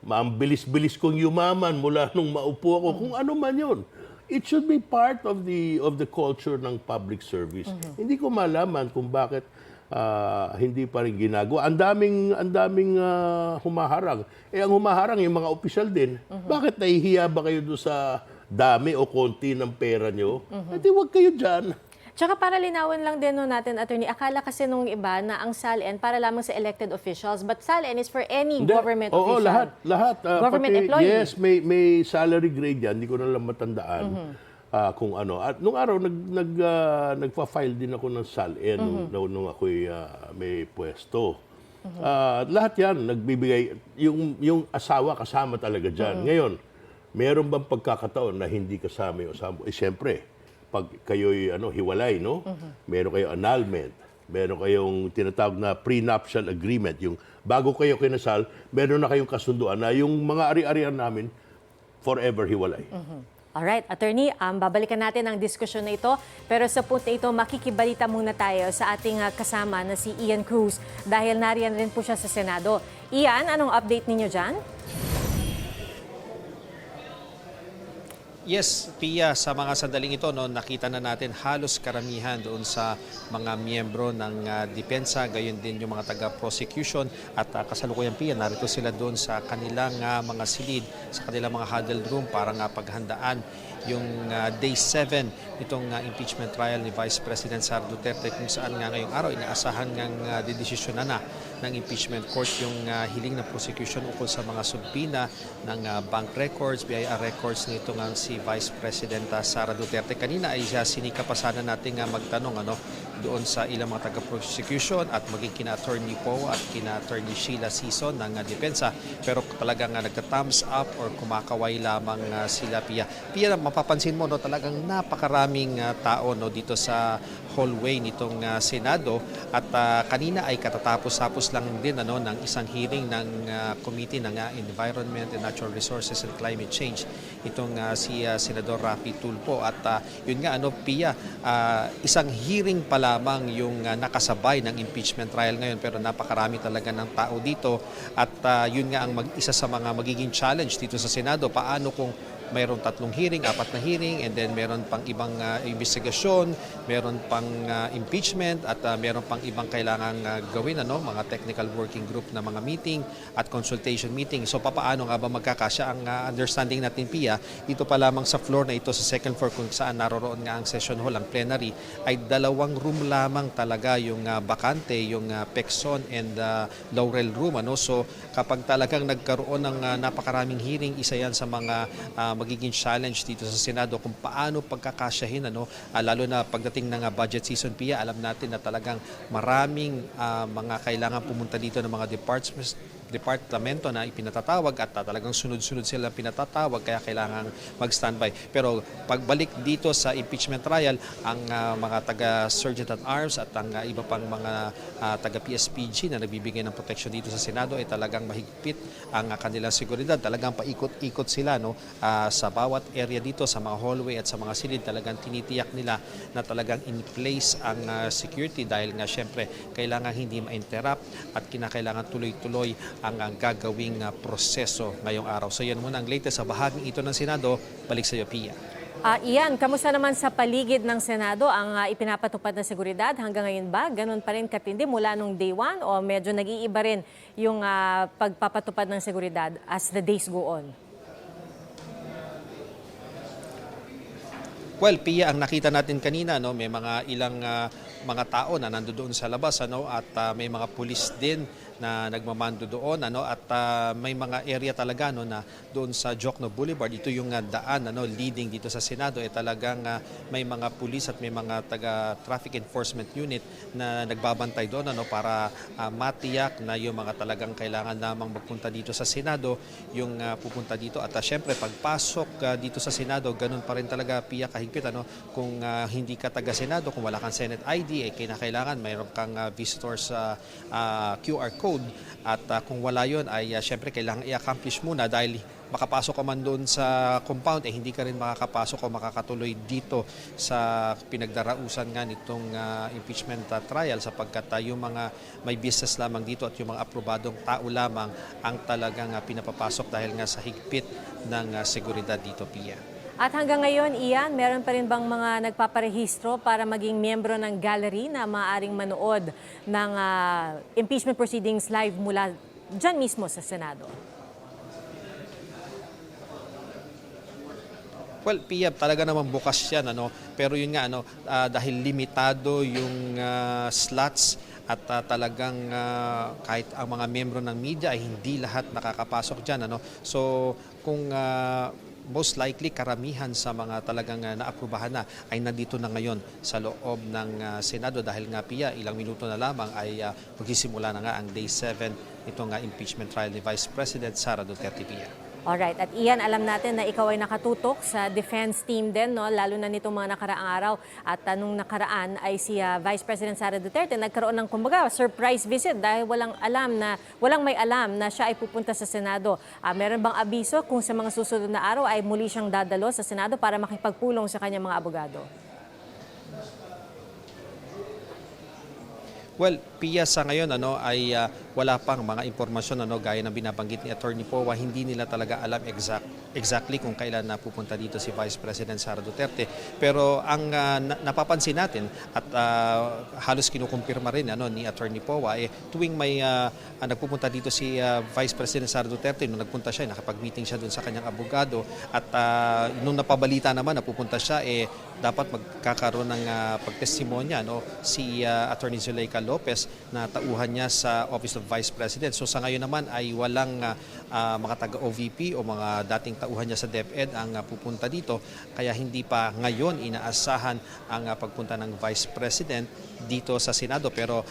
Ang bilis-bilis kong yumaman mula nung maupo ako. Kung ano man yun. It should be part of the culture ng public service. Hindi ko malaman kung bakit hindi pa rin ginagawa. Ang daming humaharang. Ang humaharang yung mga opisyal din. Bakit nahihiya ba kayo doon sa dami o konti ng pera nyo? Huwag kayo dyan. Tsaka para linawin lang din natin, Attorney, akala kasi nung iba na ang SALN para lamang sa elected officials, but SALN is for any government official. Lahat. Government employee. Yes, may salary grade yan. Hindi ko na lang matandaan. Kung ano. At nung araw, nagpa-file din ako ng SALN nung ako'y may pwesto. Lahat yan, nagbibigay, yung asawa kasama talaga dyan. Ngayon, meron bang pagkakataon na hindi kasama yung asawa? Siyempre, pag kayo'y hiwalay, no? Meron kayong annulment, meron kayong tinatawag na prenuptial agreement. Yung bago kayo kinasal, meron na kayong kasunduan na yung mga ari-arian namin forever hiwalay. Alright, Attorney, babalikan natin ang diskusyon na ito. Pero sa punto ito, makikibalita muna tayo sa ating kasama na si Ian Cruz dahil nariyan rin po siya sa Senado. Ian, anong update ninyo dyan? Yes, Pia, sa mga sandaling ito, nakita na natin halos karamihan doon sa mga miyembro ng depensa, gayon din yung mga taga-prosecution at kasalukuyan, Pia, narito sila doon sa kanilang mga silid, sa kanilang mga huddle room para paghandaan yung day 7 itong impeachment trial ni Vice President Sara Duterte, kung saan ngayong araw inaasahan didesisyonan na ng impeachment court yung hiling ng prosecution ukol sa mga subpina ng bank records, BIR records nito si Vice President Sara Duterte. Kanina ay sinika pa sana natin magtanong doon sa ilang mga taga-prosecution at maging kina-attorney Poe at kina-attorney Sheila Sison ng depensa, pero talagang nagka-thumbs up or kumakaway lamang sila, Pia. Pia, mapapansin mo talagang napakaraming tao dito sa hallway nitong Senado at kanina ay katatapos-tapos lang din ng isang hearing ng Committee ng Environment and Natural Resources and Climate Change itong si Senador Raffy Tulfo at yun nga Pia, isang hearing pa lamang yung nakasabay ng impeachment trial ngayon, pero napakarami talaga ng tao dito at yun nga ang isa sa mga magiging challenge dito sa Senado. Paano kung mayroon 3 hearing, 4 na hearing, and then meron pang ibang investigasyon, meron pang impeachment, at meron pang ibang kailangang gawin, mga technical working group na mga meeting at consultation meeting. So papaano nga ba magkakasya? Ang understanding natin, Pia, dito pa lamang sa floor na ito, sa second floor kung saan naroroon nga ang session hall, ang plenary, ay 2 room lamang talaga yung bakante, yung Pexon and Laurel room. So kapag talagang nagkaroon ng napakaraming hearing, isa yan sa mga magiging challenge dito sa Senado kung paano pagkakasyahin, lalo na pagdating ng budget season, Pia. Alam natin na talagang maraming mga kailangan pumunta dito ng mga departamento na ipinatatawag at talagang sunod-sunod sila pinatatawag, kaya kailangan mag-standby. Pero pagbalik dito sa impeachment trial, ang mga taga-Sergeant at Arms at ang iba pang mga taga-PSPG na nagbibigay ng protection dito sa Senado ay talagang mahigpit ang kanilang seguridad. Talagang paikot-ikot sila sa bawat area dito, sa mga hallway at sa mga silid. Talagang tinitiyak nila na talagang in place ang security dahil nga syempre kailangan hindi ma-interrupt at kinakailangan tuloy-tuloy ang gagawing proseso ngayong araw. So yan muna ang latest sa bahaging ito ng Senado. Balik sa iyo, Pia. Ian, kamusta naman sa paligid ng Senado ang ipinapatupad na seguridad? Hanggang ngayon ba, ganun pa rin katindi mula nung day 1 o medyo nag-iiba rin yung pagpapatupad ng seguridad as the days go on? Well, Pia, ang nakita natin kanina, no, may mga ilang mga tao na nandoon sa labas, ano, at may mga pulis din na nagmamando doon, ano, at may mga area talaga, no, na doon sa Jokno Boulevard, ito yung daan, ano, leading dito sa Senado, talagang may mga pulis at may mga taga traffic enforcement unit na nagbabantay doon, ano, para matiyak na yung mga talagang kailangan lamang magpunta dito sa Senado yung pupunta dito. At syempre pagpasok dito sa Senado, ganun pa rin talaga, Pia, kahigpit, ano, kung hindi ka taga Senado, kung wala kang Senate ID, kinakailangan mayroon kang visitor sa QR code. At kung wala yun, ay syempre kailangan i-accomplish muna dahil makapasok ka man doon sa compound, hindi ka rin makakapasok o makakatuloy dito sa pinagdarausan nga nitong impeachment trial, sapagkat yung mga may business lamang dito at yung mga aprobadong tao lamang ang talagang pinapapasok dahil nga sa higpit ng seguridad dito, Pia. At hanggang ngayon, Ian, meron pa rin bang mga nagpaparehistro para maging miyembro ng gallery na maaaring manood ng impeachment proceedings live mula dyan mismo sa Senado? Well, Pia, talaga naman bukas yan, ano? Pero yun nga, ano, dahil limitado yung slots at talagang kahit ang mga miyembro ng media ay hindi lahat nakakapasok dyan, ano? So kung most likely karamihan sa mga talagang naaprubahan na ay nandito na ngayon sa loob ng Senado dahil nga, Pia, ilang minuto na lamang ay magsisimula na nga ang Day 7 itong impeachment trial ni Vice President Sara Duterte, Pia. Alright, at Ian, alam natin na ikaw ay nakatutok sa defense team din, no? Lalo na nitong mga nakaraang araw. At nung nakaraan ay si Vice President Sara Duterte nagkaroon ng kumbaga surprise visit dahil walang may alam na siya ay pupunta sa Senado. Meron bang abiso kung sa mga susunod na araw ay muli siyang dadalo sa Senado para makipagpulong sa kanyang mga abogado? Well, Pia, sa ngayon, ano, ay wala pang mga impormasyon, ano, gaya ng binabanggit ni Attorney Powa. Hindi nila talaga alam exactly kung kailan na pupunta dito si Vice President Sara Duterte. Pero ang napapansin natin at halos kinukumpirma rin, ano, ni Attorney Powa, tuwing may nagpupunta dito si Vice President Sara Duterte, nung nagpunta siya, nakapag-meeting siya doon sa kanyang abogado, at nung napabalita naman na pupunta siya, dapat magkakaroon ng pagtestimonya, no, si Attorney Zuleika Lopez na tauhan niya sa Office of Vice President. So sa ngayon naman ay walang mga taga-OVP o mga dating tauhan niya sa DepEd ang pupunta dito, kaya hindi pa ngayon inaasahan ang pagpunta ng Vice President dito sa Senado. Pero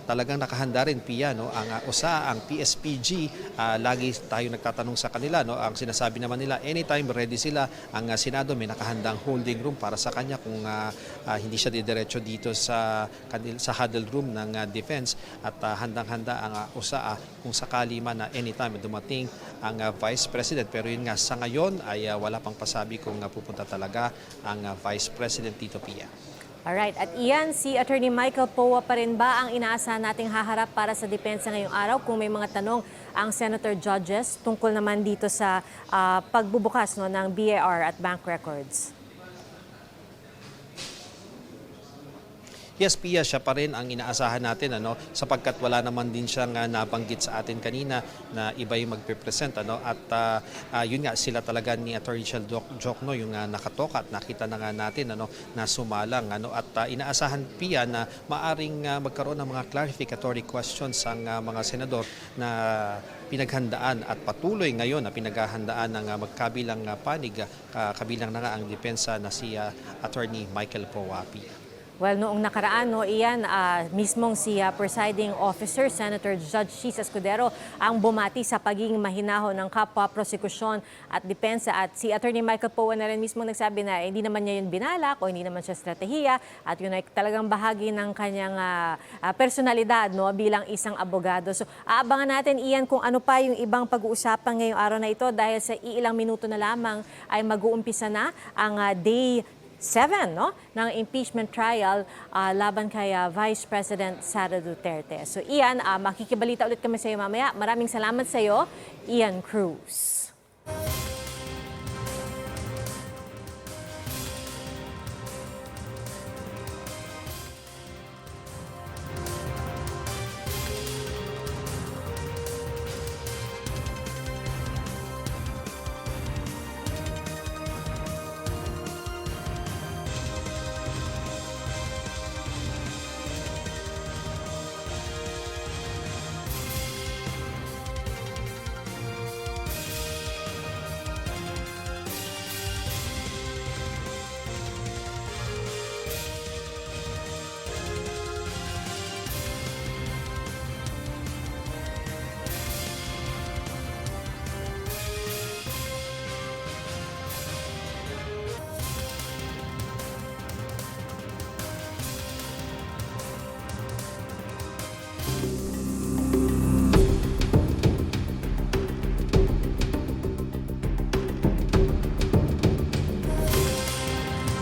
talagang nakahanda rin, Pia, no, ang USA, ang PSPG, lagi tayo nagtatanong sa kanila, no, ang sinasabi naman nila anytime ready sila. Ang Senado may nakahandang holding room para sa kanya kung hindi siya didiretso dito sa huddle room ng defense, at handang-handa ang USA kung sakali man na anytime dumating ang Vice President. Pero yun nga, sa ngayon ay wala pang pasabi kung pupunta talaga ang Vice President dito, Pia. Alright, at Ian, si Attorney Michael Powa pa rin ba ang inaasahan nating haharap para sa depensa ngayong araw kung may mga tanong ang Senator Judges tungkol naman dito sa pagbubukas, no, ng BAR at bank records? Yes, Pia, siya pa rin ang inaasahan natin, ano, sapagkat wala naman din siyang nabanggit sa atin kanina na iba yung magpe-present, ano, at yun nga, sila talaga ni Attorney Jokno yung nakatoka at nakita na nga natin, ano, na sumalang, ano, at inaasahan, Pia, na maaring magkaroon ng mga clarificatory questions ang mga senador na pinaghandaan at patuloy ngayon na pinaghahandaan ng magkabilang panig, kabilang na nga ang depensa na si Attorney Michael Powa, Pia. Well, noong nakaraan, no, Ian, mismong si presiding officer, Senator Judge Chis Escudero, ang bumati sa pagiging mahinahon ng kapwa prosekusyon at depensa. At si Attorney Michael Powa na rin mismo nagsabi na hindi naman niya yun binalak o hindi naman siya estratehiya, at yun ay talagang bahagi ng kanyang personalidad, no, bilang isang abogado. So aabangan natin, Ian, kung ano pa yung ibang pag-uusapan ngayong araw na ito dahil sa ilang minuto na lamang ay mag-uumpisa na ang Day 7, no, ng impeachment trial laban kay Vice President Sara Duterte. So Ian, makikibalita ulit kami sa iyo mamaya. Maraming salamat sa iyo, Ian Cruz.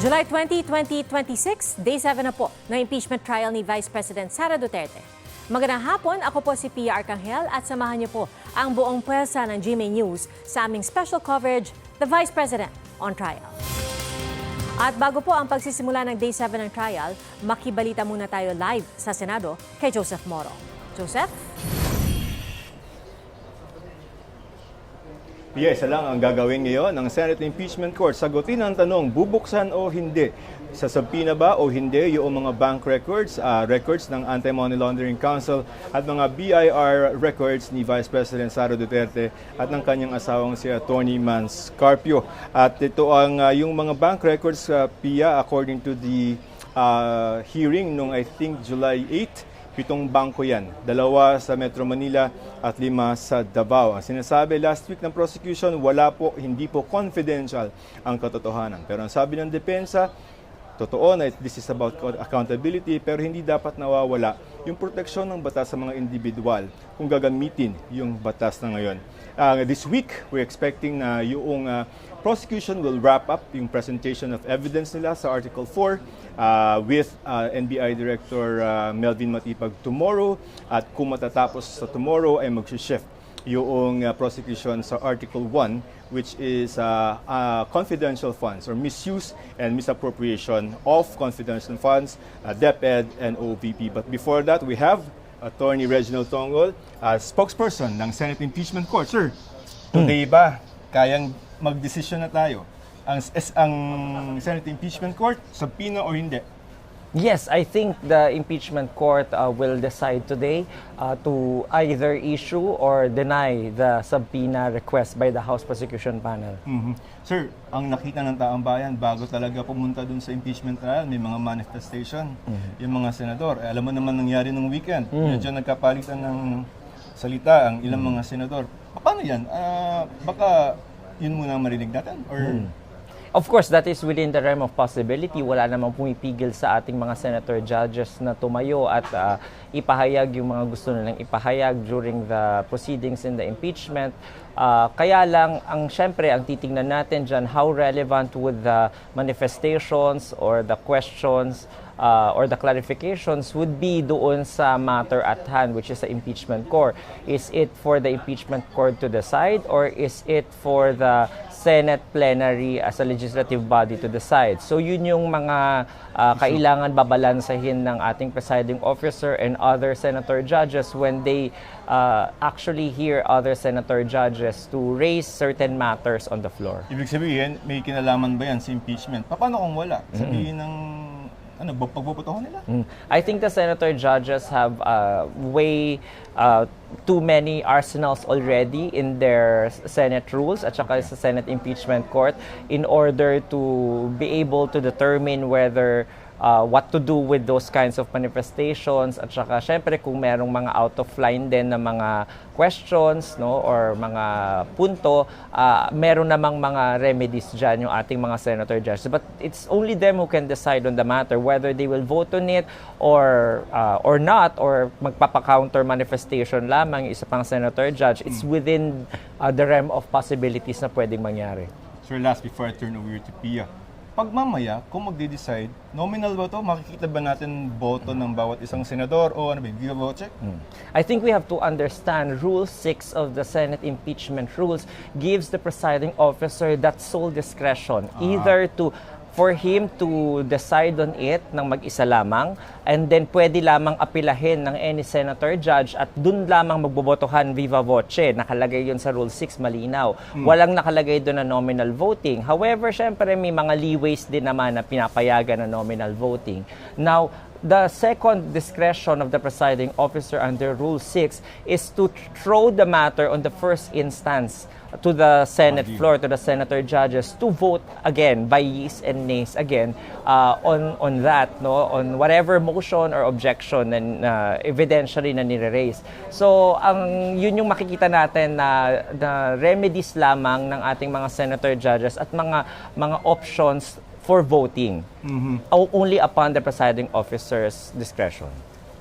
July 20, 2026, Day 7 na po ng impeachment trial ni Vice President Sara Duterte. Magandang hapon, ako po si Pia Arcangel at samahan niyo po ang buong pwersa ng GMA News sa aming special coverage, The Vice President on Trial. At bago po ang pagsisimula ng Day 7 ng trial, makibalita muna tayo live sa Senado kay Joseph Moro. Joseph? Isa lang ang gagawin ngayon ng Senate Impeachment Court. Sagutin ang tanong, bubuksan o hindi? Sasabina ba o hindi yung mga bank records, records ng Anti-Money Laundering Council at mga BIR records ni Vice President Sara Duterte at ng kanyang asawang si Atty. Mans Carpio. At ito ang yung mga bank records, Pia, according to the hearing nung I think July 8, 7 bangko yan. 2 sa Metro Manila at 5 sa Davao. Ang sinasabi last week ng prosecution, hindi po confidential ang katotohanan. Pero ang sabi ng depensa, totoo na this is about accountability pero hindi dapat nawawala yung proteksyon ng batas sa mga individual kung gagamitin yung batas na ngayon. This week, we're expecting na yung prosecution will wrap up yung presentation of evidence nila sa Article 4 with NBI Director Melvin Matipag tomorrow at kung matatapos sa tomorrow ay mag-shift yung prosecution sa Article 1 which is confidential funds or misuse and misappropriation of confidential funds, DepEd and OVP. But before that, we have Attorney Reginald Tongol, spokesperson ng Senate Impeachment Court. Sir, today ba kayang magdesisyon na tayo? Ang Senate Impeachment Court, subpoena o hindi? Yes, I think the impeachment court will decide today to either issue or deny the subpoena request by the House Prosecution Panel. Sir, ang nakita ng taong bayan bago talaga pumunta dun sa impeachment trial, may mga manifestation yung mga senador. Alam mo naman nangyari nung weekend. Medyo nagkapalitan ng salita ang ilang mga senador. Paano yan? Baka yun muna ang marinig natin? Or... Of course, that is within the realm of possibility. Wala namang pumipigil sa ating mga senator judges na tumayo at ipahayag yung mga gusto nilang ipahayag during the proceedings in the impeachment. Kaya lang, syempre, ang titingnan natin dyan, how relevant would the manifestations or the questions or the clarifications would be doon sa matter at hand, which is the impeachment court. Is it for the impeachment court to decide or is it for the Senate plenary as a legislative body to decide? So yun yung mga kailangan babalansahin ng ating presiding officer and other senator judges when they actually hear other senator judges to raise certain matters on the floor. Ibig sabihin, may kinalaman ba yan sa impeachment? Paano kung wala? Sabihin ng pagbobotohan nila? I think the senator judges have way too many arsenals already in their Senate rules at saka sa Senate Impeachment Court in order to be able to determine whether what to do with those kinds of manifestations at saka syempre kung merong mga out of line din na mga questions or mga punto, meron namang mga remedies dyan yung ating mga senator judges. But it's only them who can decide on the matter whether they will vote on it or not, or magpapa-counter manifestation lamang yung isa pang senator judge. It's within the realm of possibilities na pwedeng mangyari. Sir, last before I turn over to Pia, pag mamaya, kung magde-decide, nominal ba to? Makikita ba natin boto ng bawat isang senador o ano ba, viva voce? I think we have to understand Rule 6 of the Senate impeachment rules gives the presiding officer that sole discretion either for him to decide on it ng mag-isa lamang and then pwede lamang apilahin ng any senator judge at dun lamang magbobotohan viva voce. Nakalagay yun sa Rule 6, malinaw. Walang nakalagay doon na nominal voting. However, syempre may mga leeways din naman na pinapayagan na nominal voting. Now, the second discretion of the presiding officer under Rule 6 is to throw the matter on the first instance to the Senate floor, to the senator judges to vote again by yeas and nays again on that, on whatever motion or objection na evidentially na nire-raise. So yun yung makikita natin na remedies lamang ng ating mga senator judges at mga options for voting only upon the presiding officer's discretion.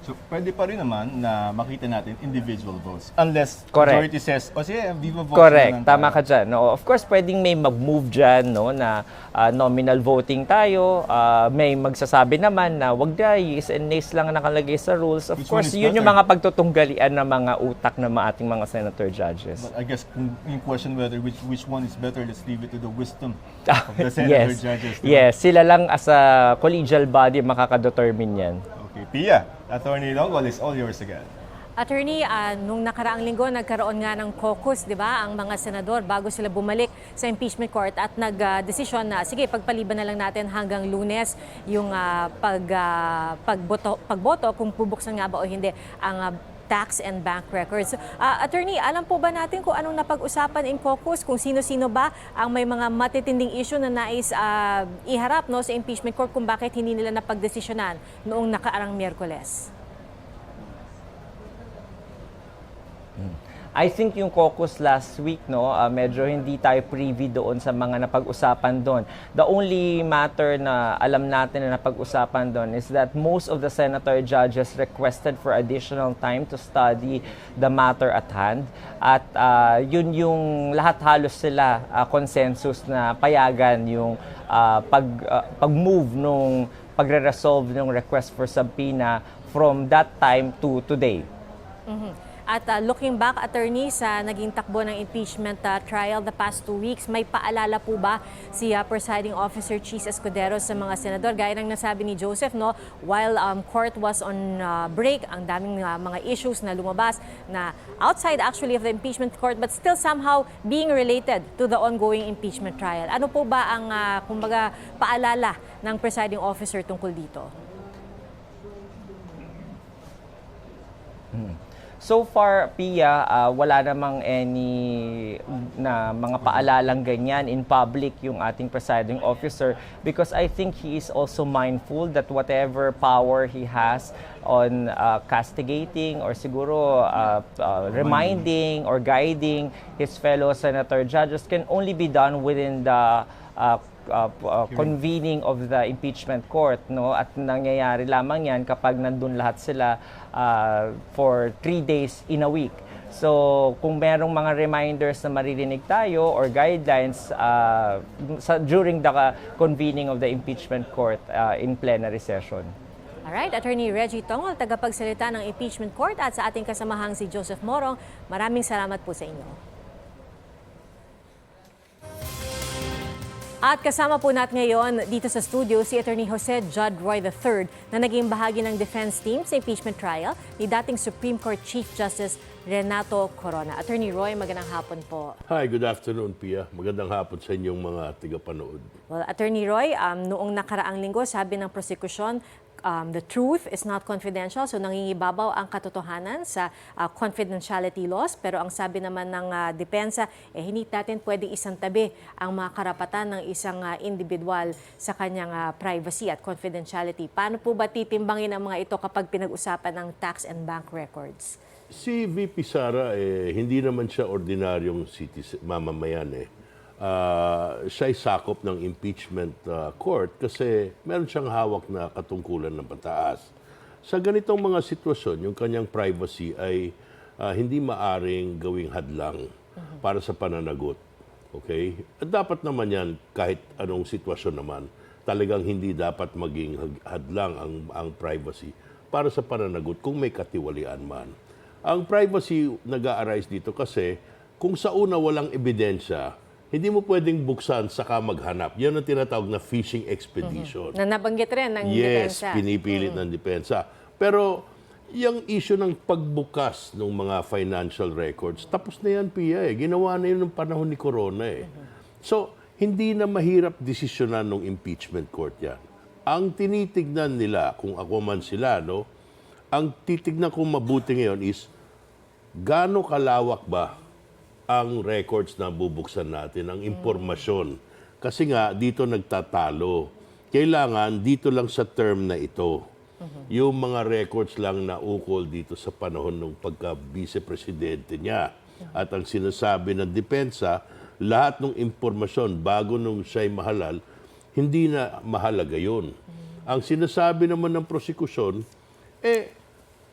So, pwede pa rin naman na makita natin individual votes. Unless Correct. majority says, o sige, viva votes. Correct, na lang tama tayo." ka dyan. No? Of course, pwedeng may mag-move dyan no, na nominal voting tayo. May magsasabi naman na wag na, yes and nays lang ang nakalagay sa rules. Of Which course, one is yun yung better? mga pagtutunggalian ng mga utak ng ating mga senator judges. But I guess kung yung question whether which one is better, let's leave it to the wisdom of the senator judges. no? Yes, sila lang as a collegial body makakadetermine yan. Okay, Pia, Attorney Longgol is all yours again. Attorney, nung nakaraang linggo, nagkaroon nga ng caucus, di ba, ang mga senador bago sila bumalik sa impeachment court at nag-desisyon na, sige, pagpaliban na lang natin hanggang Lunes yung pagboto kung bubuksan nga ba o hindi ang tax and bank records. Attorney, alam po ba natin kung anong napag-usapan in caucus? Kung sino-sino ba ang may mga matitinding issue na nais iharap no, sa impeachment court kung bakit hindi nila napagdesisyonan noong nakaarang Miyerkules? I think yung caucus last week, no, medyo hindi tayo privy doon sa mga napag-usapan doon. The only matter na alam natin na napag-usapan doon is that most of the senator judges requested for additional time to study the matter at hand. At yun yung lahat halos sila consensus na payagan yung pag-move nung pagre-resolve ng request for subpoena from that time to today. At looking back, attorney, sa naging takbo ng impeachment trial the past 2 weeks, may paalala po ba si Presiding Officer Chis Escudero sa mga senador? Gaya ng nasabi ni Joseph, no, while court was on break, ang daming mga issues na lumabas na outside actually of the impeachment court but still somehow being related to the ongoing impeachment trial. Ano po ba ang kumbaga paalala ng Presiding Officer tungkol dito? So far, Pia, wala namang any na mga paalalang ganyan in public yung ating presiding officer because I think he is also mindful that whatever power he has on castigating or siguro reminding or guiding his fellow senator judges can only be done within the convening of the impeachment court, no, at nangyayari lamang yan kapag nandun lahat sila for 3 days in a week. So kung merong mga reminders na maririnig tayo or guidelines during the convening of the impeachment court in plenary session. Alright, Attorney Reggie Tongol, tagapagsalita ng impeachment court, at sa ating kasamahang si Joseph Morong, maraming salamat po sa inyo. At kasama po natin ngayon dito sa studio si Attorney Jose Judd Roy III na naging bahagi ng defense team sa impeachment trial ni dating Supreme Court Chief Justice Renato Corona. Attorney Roy, magandang hapon po. Hi, good afternoon, Pia. Magandang hapon sa inyong mga tagapanood. Well, Attorney Roy, noong nakaraang linggo, sabi ng prosecution, the truth is not confidential, so nangingibabaw ang katotohanan sa confidentiality laws. Pero ang sabi naman ng depensa, hindi natin pwedeng isang tabi ang mga karapatan ng isang individual sa kanyang privacy at confidentiality. Paano po ba titimbangin ang mga ito kapag pinag-usapan ng tax and bank records? Si VP Sara, hindi naman siya ordinaryong citizen, mamamayan siya'y sakop ng impeachment court kasi meron siyang hawak na katungkulan ng pataas. Sa ganitong mga sitwasyon, yung kanyang privacy ay hindi maaring gawing hadlang para sa pananagot. Okay? At dapat naman yan, kahit anong sitwasyon naman, talagang hindi dapat maging hadlang ang privacy para sa pananagot kung may katiwalian man. Ang privacy nag-a-arise dito kasi kung sa una walang ebidensya, hindi mo pwedeng buksan saka maghanap. Yan ang tinatawag na fishing expedition. Na nabanggit rin ng depensa. Yes, pinipilit ng depensa. Pero yung issue ng pagbukas ng mga financial records, tapos na yan, Pia. Ginawa na yun ng panahon ni Corona. So, hindi na mahirap desisyonan ng impeachment court yan. Ang tinitignan nila, kung ako man sila, no, ang titignan kong mabuti ngayon is, gaano kalawak ba ang records na bubuksan natin, ang impormasyon. Kasi nga, dito nagtatalo. Kailangan dito lang sa term na ito. Yung mga records lang na ukol dito sa panahon ng pagka-vice-presidente niya. At ang sinasabi ng depensa, lahat ng impormasyon bago nung siya'y mahalal, hindi na mahalaga yun. Ang sinasabi naman ng prosekusyon,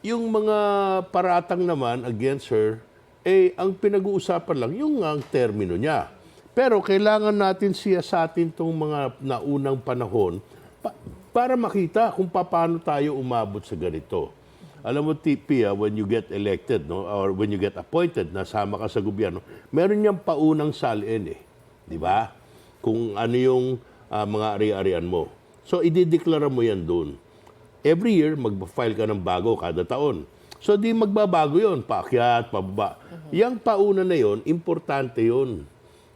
Yung mga paratang naman against her, ang pinag-uusapan lang yung ang termino niya. Pero kailangan natin siyasatin itong mga naunang panahon para makita kung paano tayo umabot sa ganito. Alam mo, Pia, when you get elected, no, or when you get appointed, nasama ka sa gobyerno, meron niyang paunang salin Di ba? Kung ano yung mga ari-arian mo. So, idideklara mo yan doon. Every year, mag-file ka ng bago kada taon. So, di magbabago yon, paakyat, pababa. Yang pauna na yon, importante yon.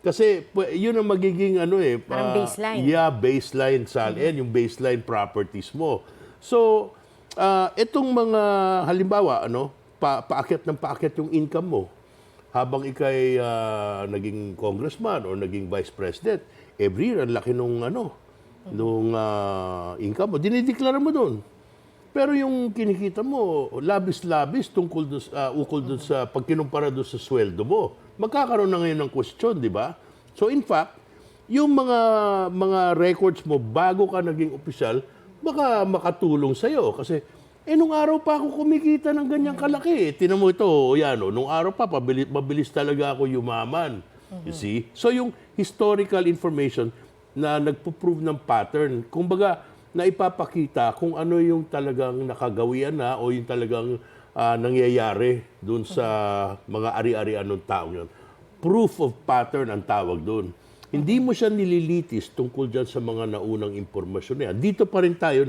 Kasi yun ang magiging parang baseline. Yeah, baseline salin, yung baseline properties mo. So, itong mga halimbawa, paakyat ng paakyat yung income mo. Habang ikay naging congressman o naging vice president, every year ang laki nung income mo, dinideklara mo doon. Pero yung kinikita mo, labis-labis tungkol doon, ukol doon sa pagkinumpara doon sa sweldo mo. Magkakaroon na ngayon ng question, di ba? So in fact, yung mga records mo bago ka naging opisyal, baka makatulong sa'yo. Kasi, nung araw pa ako kumikita ng ganyang kalaki. Tinan mo ito, nung araw pa, mabilis talaga ako yumaman. You see? So yung historical information na nagpo-prove ng pattern, kumbaga, na ipapakita kung ano yung talagang nakagawian na o yung talagang nangyayari dun sa mga ari-arian ng taong yun. Proof of pattern ang tawag dun. Hindi mo siya nililitis tungkol dyan sa mga naunang impormasyon na yan. Dito pa rin tayo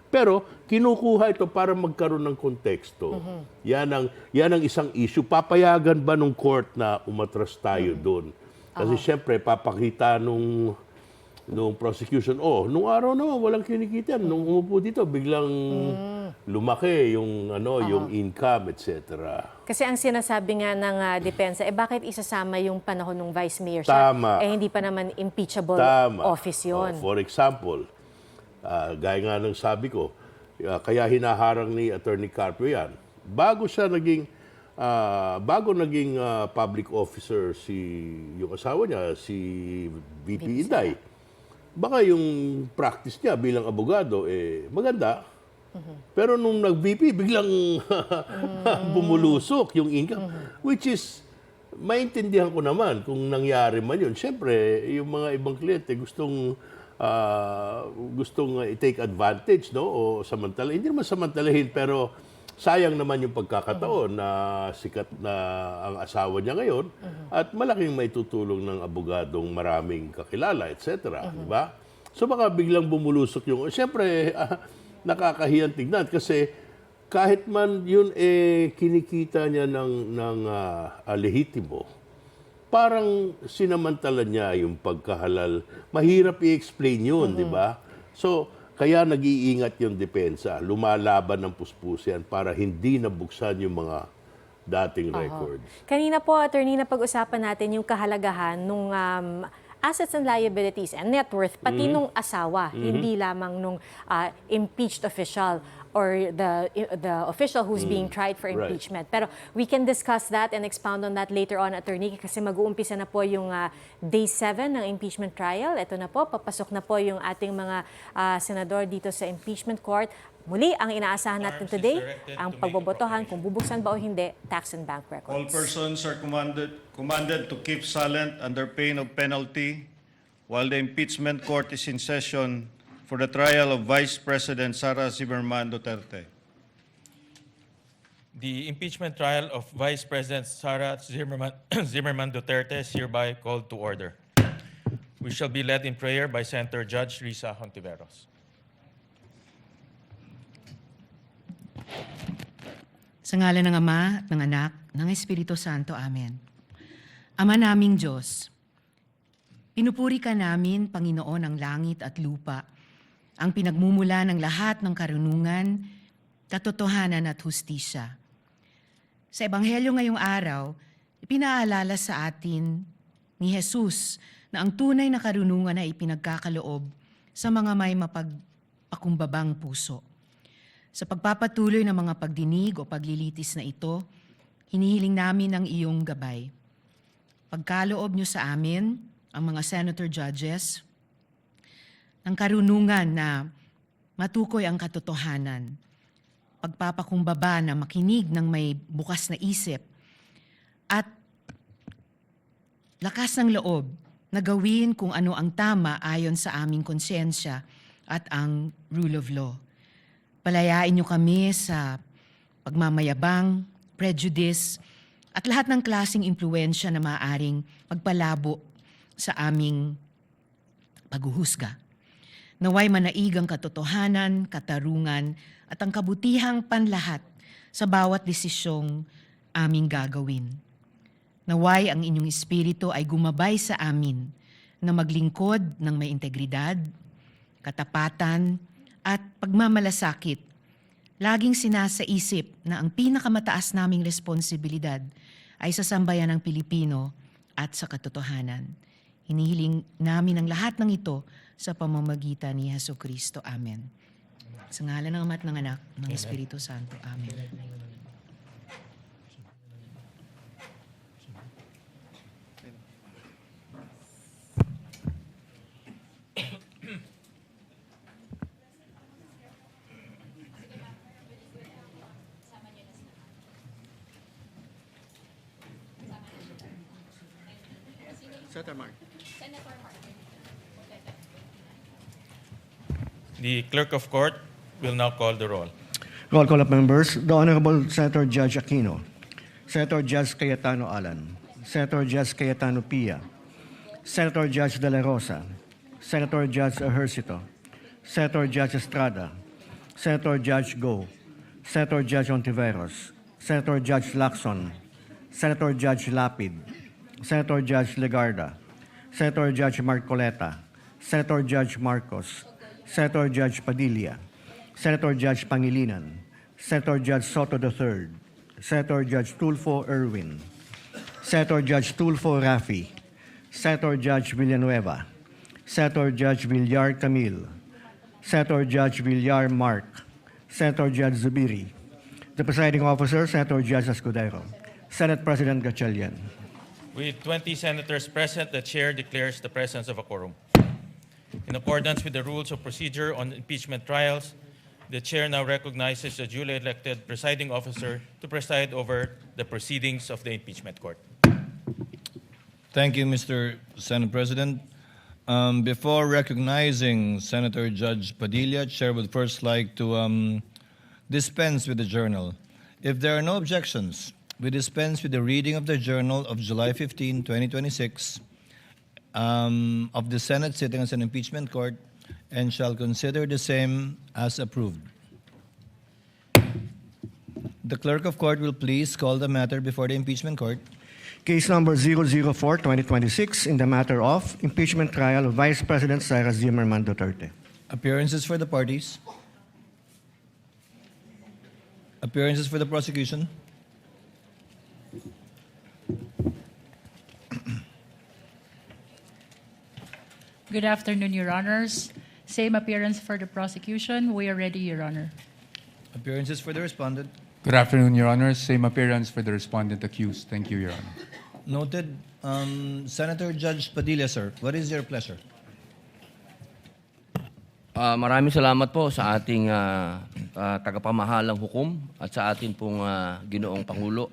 pero kinukuha ito para magkaroon ng konteksto. Yan ang isang issue. Papayagan ba nung court na umatras tayo doon? Kasi syempre, papakita nung prosecution, nung araw naman walang kinikita. Nung umupo dito, biglang lumaki yung income, etc. Kasi ang sinasabi nga ng depensa, bakit isasama yung panahon ng vice mayor siya? Tama. Hindi pa naman impeachable office yun. For example, gaya nga ng sabi ko, kaya hinaharang ni Attorney Carpio yan. Bago naging public officer yung asawa niya, si VP Inday, baka yung practice niya bilang abogado, maganda. Pero nung nag-VP, biglang bumulusok yung income. Which is, maintindihan ko naman kung nangyari man yun. Siyempre, yung mga ibang kliyente gustong i-take advantage, no? O samantalahin. Hindi naman samantalahin, pero sayang naman yung pagkakataon na sikat na ang asawa niya ngayon at malaking maitutulong ng abogadong maraming kakilala, etc. Diba? So baka biglang bumulusok yung... Siyempre, nakakahiyang tignan kasi kahit man yun kinikita niya ng lehitimo, parang sinamantala niya yung pagkahalal. Mahirap i-explain yun, di ba? So, kaya nag-iingat yung depensa, lumalaban ng puspusian para hindi nabuksan yung mga dating records. Kanina po, attorney, na pag-usapan natin yung kahalagahan nung assets and liabilities and net worth, pati nung asawa, hindi lamang nung impeached official or the official who's being tried for impeachment. Pero we can discuss that and expound on that later on, attorney, kasi mag-uumpisa na po yung day 7 ng impeachment trial. Ito na po, papasok na po yung ating mga senador dito sa impeachment court. Muli, ang inaasahan natin today, ang pagbobotohan kung bubuksan ba o hindi, tax and bank records. All persons are commanded to keep silent under pain of penalty while the impeachment court is in session for the trial of Vice President Sara Zimmerman Duterte. The impeachment trial of Vice President Sara Zimmerman Duterte is hereby called to order. We shall be led in prayer by Senator Judge Risa Hontiveros. Sa ngalan ng Ama, ng Anak, ng Espiritu Santo. Amen. Ama naming Diyos, pinupuri ka namin, Panginoon ng langit at lupa, ang pinagmumula ng lahat ng karunungan, katotohanan at hustisya. Sa Ebanghelyo ngayong araw, ipinaalala sa atin ni Jesus na ang tunay na karunungan ay ipinagkakaloob sa mga may mapagpakumbabang puso. Sa pagpapatuloy ng mga pagdinig o paglilitis na ito, hinihiling namin ang iyong gabay. Pagkaloob niyo sa amin, ang mga senator judges, ng karunungan na matukoy ang katotohanan pagpapakumbaba na makinig ng may bukas na isip at lakas ng loob na gawin kung ano ang tama ayon sa aming konsyensya at ang rule of law. Palayain niyo kami sa pagmamayabang, prejudice, at lahat ng klaseng impluensya na maaaring magpalabo sa aming paghuhusga. Naway manaig ang katotohanan, katarungan, at ang kabutihang panlahat sa bawat desisyong aming gagawin. Naway ang inyong espiritu ay gumabay sa amin na maglingkod ng may integridad, katapatan, at pagmamalasakit. Laging sinasaisip na ang pinakamataas naming responsibilidad ay sa sambayan ng Pilipino at sa katotohanan. Hinihiling namin ang lahat ng ito sa pamamagitan ni Jesucristo. Amen. Sa ngalan ng Ama at ng Anak, ng Espiritu Santo. Amen. Senator Mark. The clerk of court will now call the roll. Roll call of members. The Honorable Senator Judge Aquino, Senator Judge Cayetano Alan, Senator Judge Cayetano Pia, Senator Judge De La Rosa, Senator Judge Ejercito, Senator Judge Estrada, Senator Judge Go, Senator Judge Ontiveros, Senator Judge Lacson, Senator Judge Lapid, Senator Judge Legarda, Senator Judge Marcoleta, Senator Judge Marcos, Senator Judge Padilla, Senator Judge Pangilinan, Senator Judge Soto III, Senator Judge Tulfo Erwin, Senator Judge Tulfo Rafi, Senator Judge Villanueva, Senator Judge Villar Camille, Senator Judge Villar Mark, Senator Judge Zubiri, the presiding officer, Senator Judge Escudero, Senate President Gatchalian. With 20 senators present, the chair declares the presence of a quorum. In accordance with the rules of procedure on impeachment trials, the chair now recognizes the duly elected presiding officer to preside over the proceedings of the impeachment court. Thank you, Mr. Senate President. Before recognizing Senator Judge Padilla, Chair would first like to dispense with the journal. If there are no objections, we dispense with the reading of the journal of July 15, 2026 of the Senate sitting as an impeachment court and shall consider the same as approved. The clerk of court will please call the matter before the impeachment court. Case number 004-2026 in the matter of impeachment trial of Vice President Sara Zimmerman Duterte. Appearances for the parties. Appearances for the prosecution. Good afternoon, Your Honors. Same appearance for the prosecution. We are ready, Your Honor. Appearances for the respondent. Good afternoon, Your Honor. Same appearance for the respondent accused. Thank you, Your Honor. Noted. Senator Judge Padilla, sir, what is your pleasure? Maraming salamat po sa ating tagapamahalang hukom at sa atin pong Ginoong Pangulo.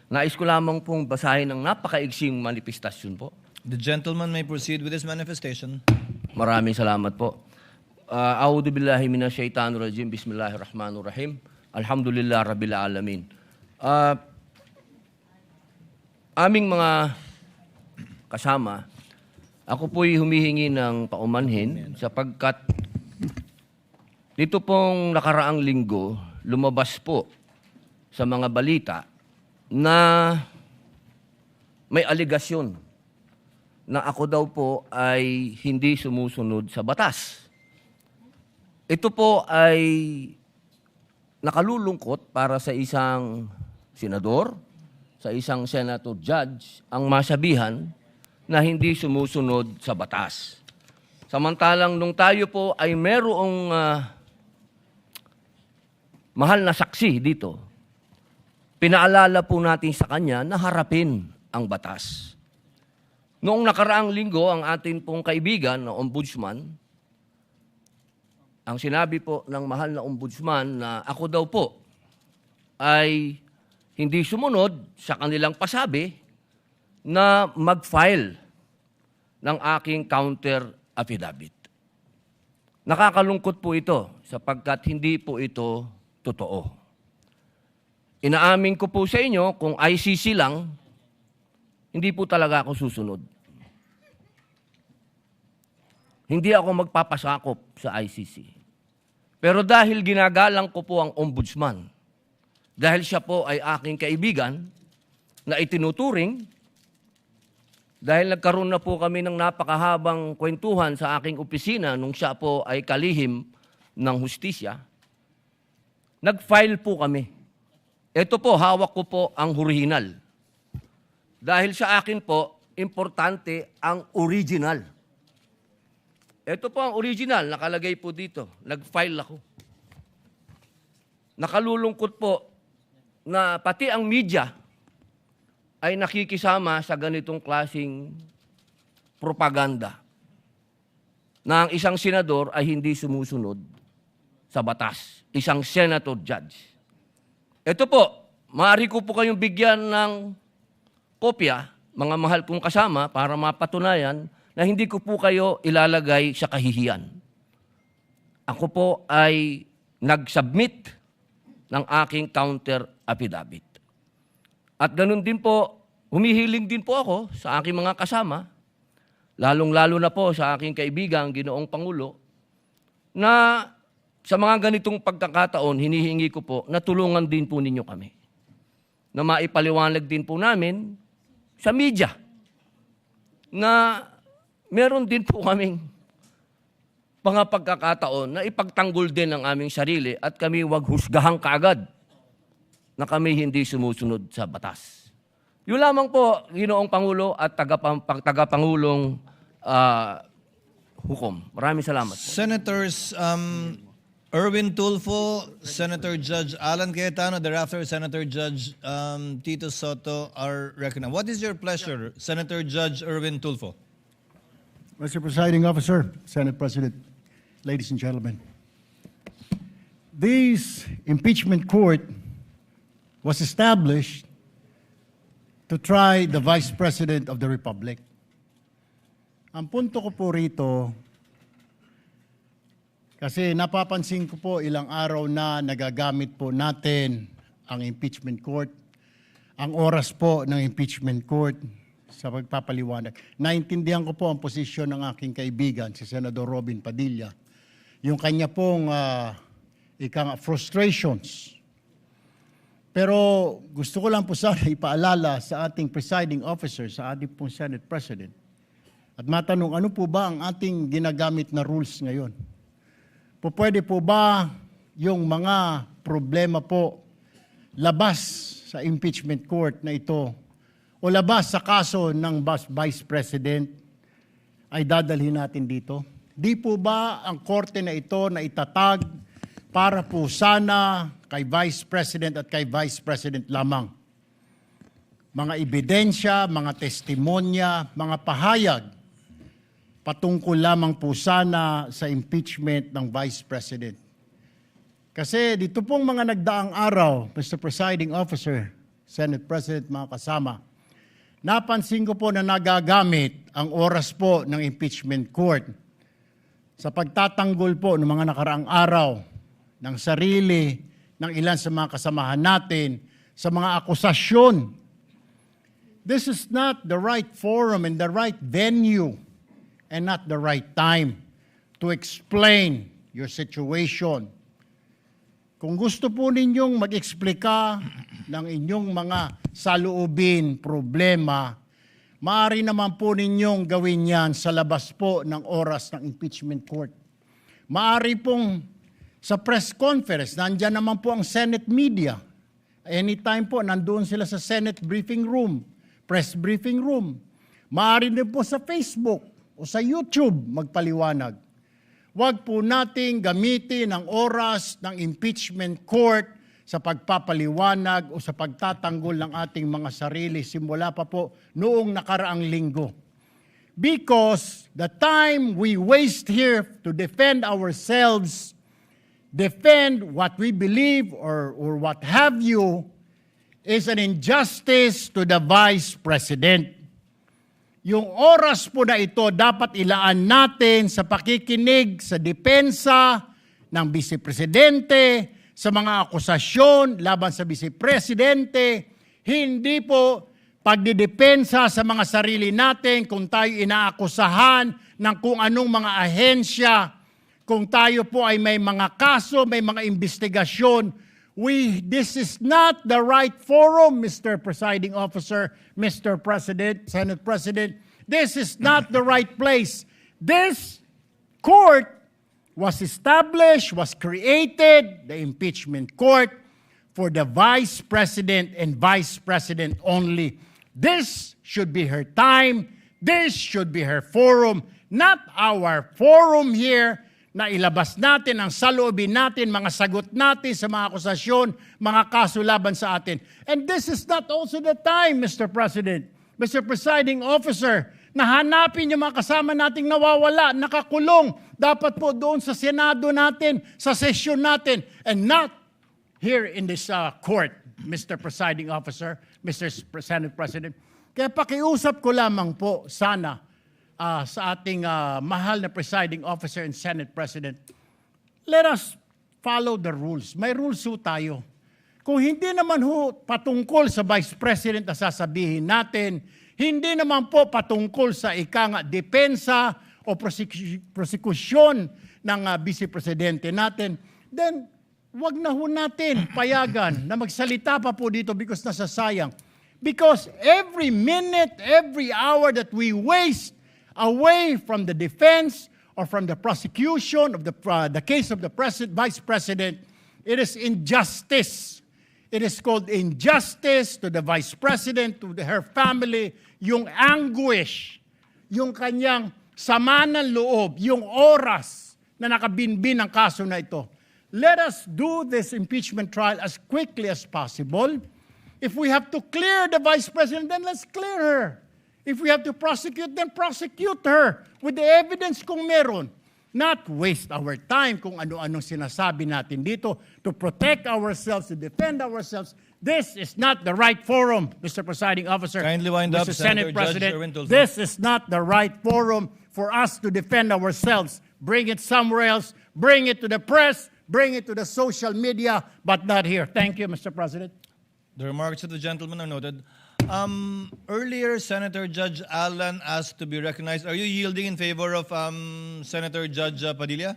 Nais ko lamang pong basahin ng napakaigsing manifestasyon po. The gentleman may proceed with his manifestation. Maraming salamat po. A'udhu billahi minash shaitanir rajim. Bismillahirrahmanirrahim. Alhamdulillah rabbil alamin. Aming mga kasama, ako po'y humihingi ng paumanhin sapagkat dito pong nakaraang linggo, lumabas po sa mga balita na may aligasyon na ako daw po ay hindi sumusunod sa batas. Ito po ay nakalulungkot para sa isang senador, sa isang senator judge, ang masabihan na hindi sumusunod sa batas. Samantalang nung tayo po ay merong mahal na saksi dito, pinaalala po natin sa kanya na harapin ang batas. Noong nakaraang linggo, ang atin pong kaibigan na ombudsman, ang sinabi po ng mahal na ombudsman na ako daw po ay hindi sumunod sa kanilang pasabi na mag-file ng aking counter affidavit. Nakakalungkot po ito sapagkat hindi po ito totoo. Inaamin ko po sa inyo kung ICC lang, hindi po talaga ako susunod. Hindi ako magpapasakop sa ICC. Pero dahil ginagalang ko po ang ombudsman, dahil siya po ay aking kaibigan na itinuturing, dahil nagkaroon na po kami ng napakahabang kwentuhan sa aking opisina nung siya po ay kalihim ng hustisya, nag-file po kami. Ito po, hawak ko po ang original. Dahil sa akin po, importante ang original. Ito po ang original, nakalagay po dito. Nag-file ako. Nakalulungkot po na pati ang media ay nakikisama sa ganitong klasing propaganda na ang isang senador ay hindi sumusunod sa batas. Isang senator judge. Ito po, maaari ko po kayong bigyan ng kopya, mga mahal kong kasama, para mapatunayan na hindi ko po kayo ilalagay sa kahihiyan. Ako po ay nag-submit ng aking counter affidavit. At ganun din po, humihiling din po ako sa aking mga kasama, lalong-lalo na po sa aking kaibigan, Ginoong Pangulo, na sa mga ganitong pagkakataon, hinihingi ko po na tulungan din po ninyo kami. Na maipaliwanag din po namin sa media na meron din po kaming mga pagkakataon na ipagtanggol din ang aming sarili at kami wag husgahan kaagad na kami hindi sumusunod sa batas. Yun lamang po, Ginoong Pangulo at tagapangulong hukom. Maraming salamat. Senators Erwin Tulfo, Senator Judge Alan Cayetano, thereafter Senator Judge Tito Soto are recognized. What is your pleasure, Senator Judge Erwin Tulfo? Mr. Presiding Officer, Senate President, ladies and gentlemen, this impeachment court was established to try the Vice President of the Republic. Ang punto ko po rito, kasi napapansin ko po ilang araw na nagagamit po natin ang impeachment court, ang oras po ng impeachment court sa pagpapaliwanag. Naintindihan ko po ang posisyon ng aking kaibigan, si Senador Robin Padilla, yung kanya pong frustrations. Pero gusto ko lang po sana ipaalala sa ating presiding officer, sa ating pong Senate President, at matanong, ano po ba ang ating ginagamit na rules ngayon? Pwede po ba yung mga problema po labas sa impeachment court na ito o labas sa kaso ng Vice President ay dadalhin natin dito? Di po ba ang korte na ito na itatag para po sana kay Vice President at kay Vice President lamang? Mga ebidensya, mga testimonya, mga pahayag patungkol lamang po sana sa impeachment ng Vice President. Kasi dito pong mga nagdaang araw, Mr. Presiding Officer, Senate President, mga kasama, napansin ko po na nagagamit ang oras po ng impeachment court sa pagtatanggol po ng mga nakaraang araw ng sarili ng ilan sa mga kasamahan natin sa mga akusasyon. This is not the right forum and the right venue and not the right time to explain your situation. Kung gusto po ninyong mag-eksplika ng inyong mga saloobin, problema, maaari naman po ninyong gawin yan sa labas po ng oras ng impeachment court. Maaari pong sa press conference, nandyan naman po ang Senate media. Anytime po, nandoon sila sa Senate briefing room, press briefing room. Maaari din po sa Facebook o sa YouTube magpaliwanag. Huwag po nating gamitin ang oras ng impeachment court sa pagpapaliwanag o sa pagtatanggol ng ating mga sarili simula pa po noong nakaraang linggo. Because the time we waste here to defend ourselves defend what we believe or what have you is an injustice to the Vice President. Yung oras po na ito dapat ilaan natin sa pakikinig sa depensa ng Vice Presidente, sa mga akusasyon laban sa Vice Presidente, hindi po pagdidepensa sa mga sarili natin kung tayo inaakusahan ng kung anong mga ahensya, kung tayo po ay may mga kaso, may mga investigasyon. This is not the right forum, Mr. Presiding Officer, Mr. President, Senate President. This is not the right place. This court was established, was created, the impeachment court, for the Vice President and Vice President only. This should be her time. This should be her forum, not our forum here na ilabas natin ang saloobin natin, mga sagot natin sa mga akusasyon, mga kaso laban sa atin. And this is not also the time, Mr. President, Mr. Presiding Officer, na hanapin yung mga kasama nating nawawala, nakakulong, dapat po doon sa Senado natin, sa sesyon natin, and not here in this court, Mr. Presiding Officer, Mr. Senate President. Kaya pakiusap ko lamang po sana sa ating mahal na Presiding Officer and Senate President, let us follow the rules. May rules ho tayo. Kung hindi naman ho patungkol sa Vice President na sasabihin natin, hindi naman po patungkol sa depensa o prosekusyon ng Vice Presidente natin, then wag na ho natin payagan na magsalita pa po dito because nasasayang. Because every minute, every hour that we waste away from the defense or from the prosecution of the case of the Vice President, it is injustice. It is called injustice to the Vice President, to her family, yung anguish, yung kanyang sama ng loob, yung oras na nakabinbin ang kaso na ito. Let us do this impeachment trial as quickly as possible. If we have to clear the Vice President, then let's clear her. If we have to prosecute, then prosecute her with the evidence kung meron. Not waste our time kung ano-anong sinasabi natin dito to protect ourselves, to defend ourselves. This is not the right forum, Mr. Presiding Officer. Kindly wind up, Mr. Senator Senate President. Judge Erwin Tulfo. This is not the right forum for us to defend ourselves. Bring it somewhere else. Bring it to the press. Bring it to the social media, but not here. Thank you, Mr. President. The remarks of the gentleman are noted. Earlier, Senator Judge Alan asked to be recognized. Are you yielding in favor of Senator Judge Padilla?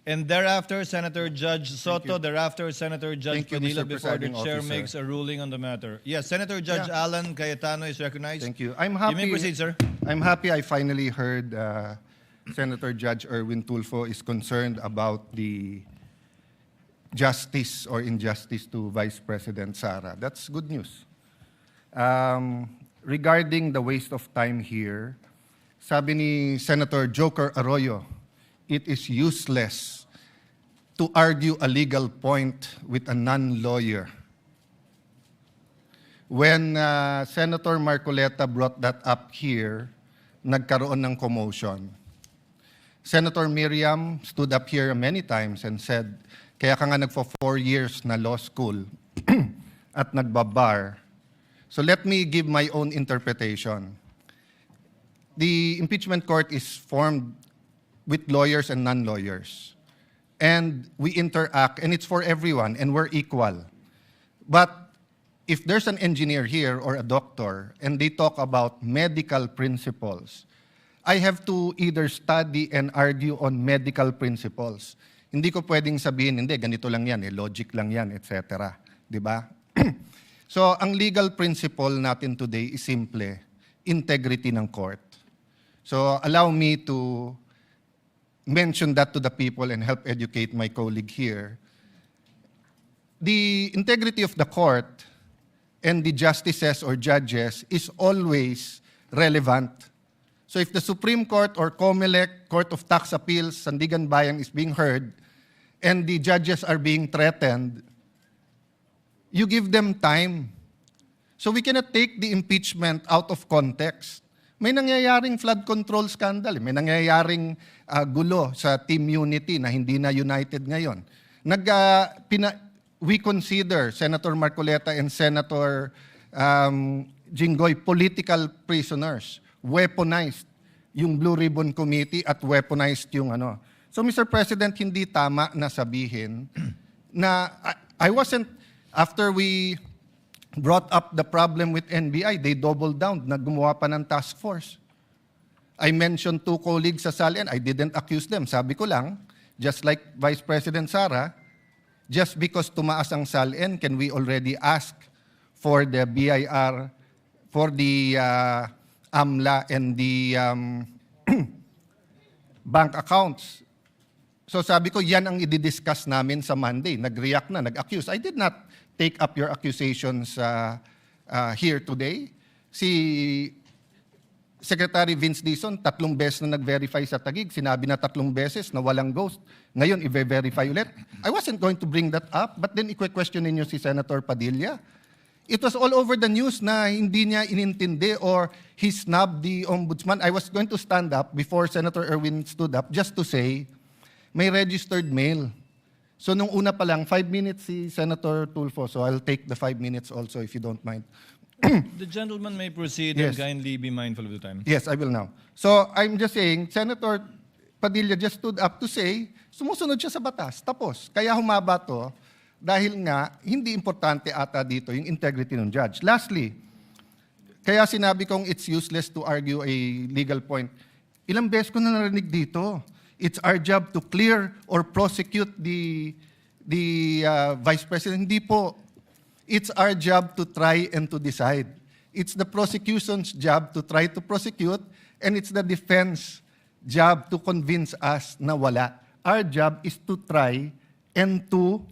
And thereafter, Senator Judge Soto. Thereafter, Senator Judge Thank you, Padilla, Mr. before the Presiding chair Officer. makes a ruling on the matter. Yes, Senator Judge Alan Cayetano is recognized. Thank you. I'm happy. You may proceed, sir. I'm happy I finally heard Senator Judge Erwin Tulfo is concerned about the justice or injustice to Vice President Sara. That's good news. Regarding the waste of time here, sabi ni Senator Joker Arroyo, it is useless to argue a legal point with a non-lawyer. When Senator Marcoleta brought that up here, nagkaroon ng commotion. Senator Miriam stood up here many times and said, kaya ka nga nagpo 4 years na law school at nagbabar. So let me give my own interpretation. The impeachment court is formed with lawyers and non-lawyers. And we interact, and it's for everyone, and we're equal. But if there's an engineer here or a doctor, and they talk about medical principles, I have to either study and argue on medical principles. Hindi ko pwedeng sabihin, hindi, ganito lang yan, logic lang yan, etc. Diba? So, ang legal principle natin today is simple, integrity ng court. So, allow me to mention that to the people and help educate my colleague here. The integrity of the court and the justices or judges is always relevant. So if the Supreme Court or COMELEC, Court of Tax Appeals, Sandigan Bayan is being heard, and the judges are being threatened, you give them time. So we cannot take the impeachment out of context. May nangyayaring flood control scandal. May nangyayaring gulo sa Team Unity na hindi na united ngayon. We consider Senator Marcoleta and Senator Jinggoy political prisoners. Weaponized yung Blue Ribbon Committee at weaponized yung ano. So Mr. President, hindi tama na sabihin na I wasn't, after we brought up the problem with NBI, they doubled down, gumawa pa ng task force. I mentioned 2 colleagues sa SALN, I didn't accuse them. Sabi ko lang, just like Vice President Sara, just because tumaas ang SALN, can we already ask for the BIR, for the AMLA and the bank accounts? So sabi ko, yan ang i-discuss namin sa Monday. Nag-react na, nag-accuse. I did not take up your accusations here today. Si Secretary Vince Dizon, 3 beses na nag-verify sa Taguig. Sinabi na 3 beses na walang ghost. Ngayon, i-verify ulit. I wasn't going to bring that up, but then i-question ninyo si Senator Padilla. It was all over the news na hindi niya inintindi or he snubbed the ombudsman. I was going to stand up before Senator Erwin stood up just to say, may registered mail. So nung una pa lang, 5 minutes si Senator Tulfo. So I'll take the 5 minutes also if you don't mind. The gentleman may proceed Yes. and kindly be mindful of the time. Yes, I will now. So I'm just saying, Senator Padilla just stood up to say, sumusunod siya sa batas. Tapos, kaya humaba to dahil nga hindi importante ata dito yung integrity ng judge. Lastly, kaya sinabi kong it's useless to argue a legal point. Ilang beses ko na narinig dito. It's our job to clear or prosecute the Vice President. Hindi po. It's our job to try and to decide. It's the prosecution's job to try to prosecute, and it's the defense job to convince us na wala. Our job is to try and to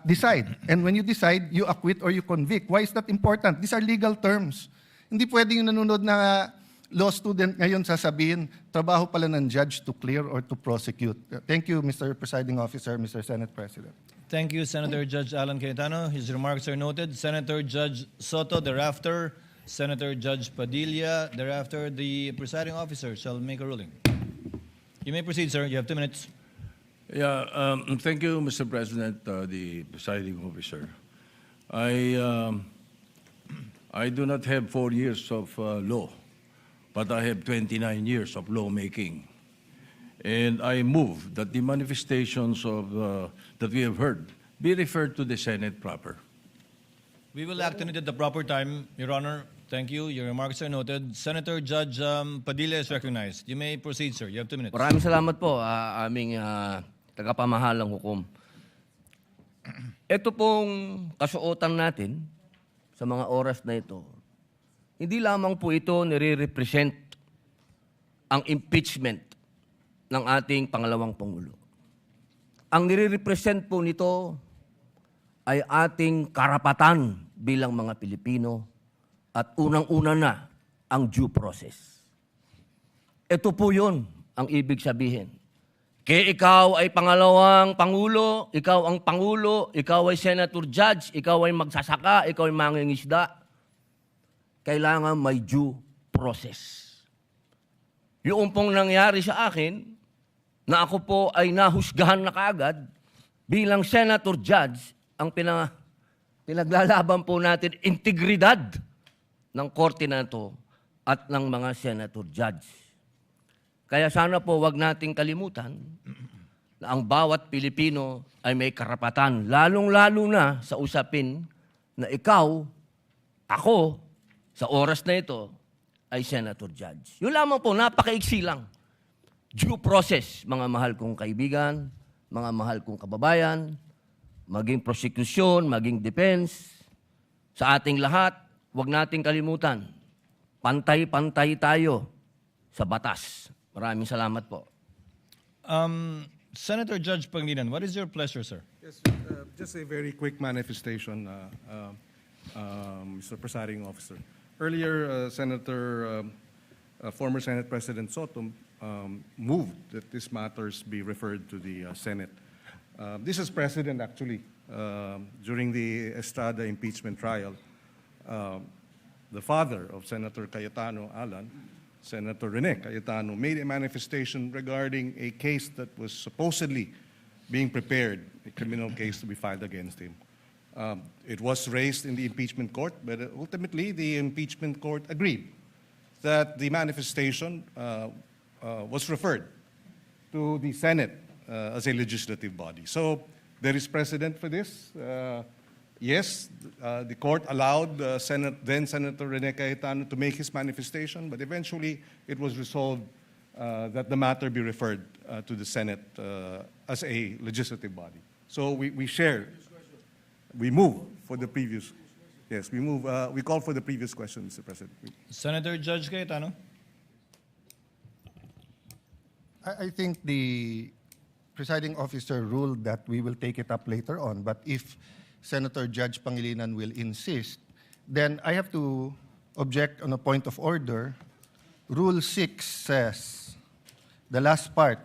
decide. And when you decide, you acquit or you convict. Why is that important? These are legal terms. Hindi pwedeng yung nanonood na law student ngayon sasabihin, trabaho pala ng judge to clear or to prosecute. Thank you, Mr. Presiding Officer, Mr. Senate President. Thank you, Senator Judge Alan Cayetano. His remarks are noted. Senator Judge Soto, thereafter, Senator Judge Padilla, thereafter, the presiding officer shall make a ruling. You may proceed, sir. You have 2 minutes. Yeah, thank you, Mr. President, the presiding officer. I do not have 4 years of law, but I have 29 years of lawmaking. And I move that the manifestations of that we have heard be referred to the Senate proper. We will act on it at the proper time, Your Honor. Thank you. Your remarks are noted. Senator Judge Padilla is recognized. You may proceed, sir. You have 2 minutes. Maraming salamat po, aming tagapamahalang hukom. Ito pong kasuotan natin sa mga oras na ito, hindi lamang po ito nire-represent ang impeachment ng ating pangalawang Pangulo. Ang nire-represent po nito ay ating karapatan bilang mga Pilipino at unang-una na ang due process. Ito po yun ang ibig sabihin. Kaya ikaw ay pangalawang Pangulo, ikaw ang Pangulo, ikaw ay Senator Judge, ikaw ay magsasaka, ikaw ay mangingisda, kailangan may due process. Yung pong nangyari sa akin, na ako po ay nahusgahan na kaagad, bilang Senator Judge, ang pinaglalaban po natin, integridad ng korte na ito at ng mga Senator Judge. Kaya sana po wag nating kalimutan na ang bawat Pilipino ay may karapatan, lalong-lalo na sa usapin na ikaw, ako, sa oras na ito, ay Senator Judge. Yun lamang po, napakaiksi lang. Due process, mga mahal kong kaibigan, mga mahal kong kababayan, maging prosecution, maging defense, sa ating lahat, wag nating kalimutan, pantay-pantay tayo sa batas. Maraming salamat po. Senator Judge Pangilinan, what is your pleasure, sir? Yes, just a very quick manifestation, Mr. Presiding Officer. Earlier, former Senate President Soto moved that these matters be referred to the Senate. This is precedent, actually. During the Estrada impeachment trial, the father of Senator Cayetano Alan, Senator Rene Cayetano, made a manifestation regarding a case that was supposedly being prepared, a criminal case to be filed against him. It was raised in the impeachment court, but ultimately the impeachment court agreed that the manifestation was referred to the Senate as a legislative body. So there is precedent for this. Yes, the court allowed then Senator Rene Cayetano to make his manifestation, but eventually it was resolved that the matter be referred to the Senate as a legislative body. So we share, we move for the previous, yes, we call for the previous question, Mr. President. Senator Judge Cayetano. I think the presiding officer ruled that we will take it up later on, but if Senator Judge Pangilinan will insist, then I have to object on a point of order. Rule 6 says, the last part,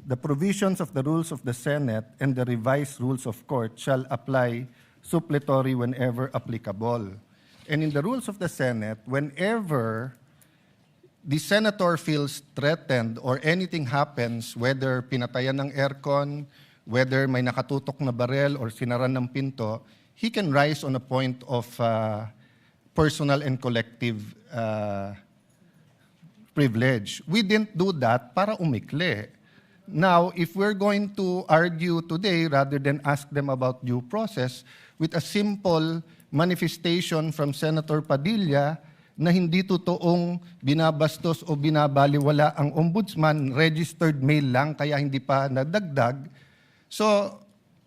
the provisions of the rules of the Senate and the revised rules of court shall apply suppletory whenever applicable. And in the rules of the Senate, whenever the senator feels threatened or anything happens, whether pinatayan ng aircon, whether may nakatutok na barel or sinaran ng pinto, he can rise on a point of personal and collective privilege. We didn't do that para umikli. Now, if we're going to argue today rather than ask them about due process with a simple manifestation from Senator Padilla na hindi totoong binabastos o binabaliwala ang ombudsman, registered mail lang kaya hindi pa nadagdag, so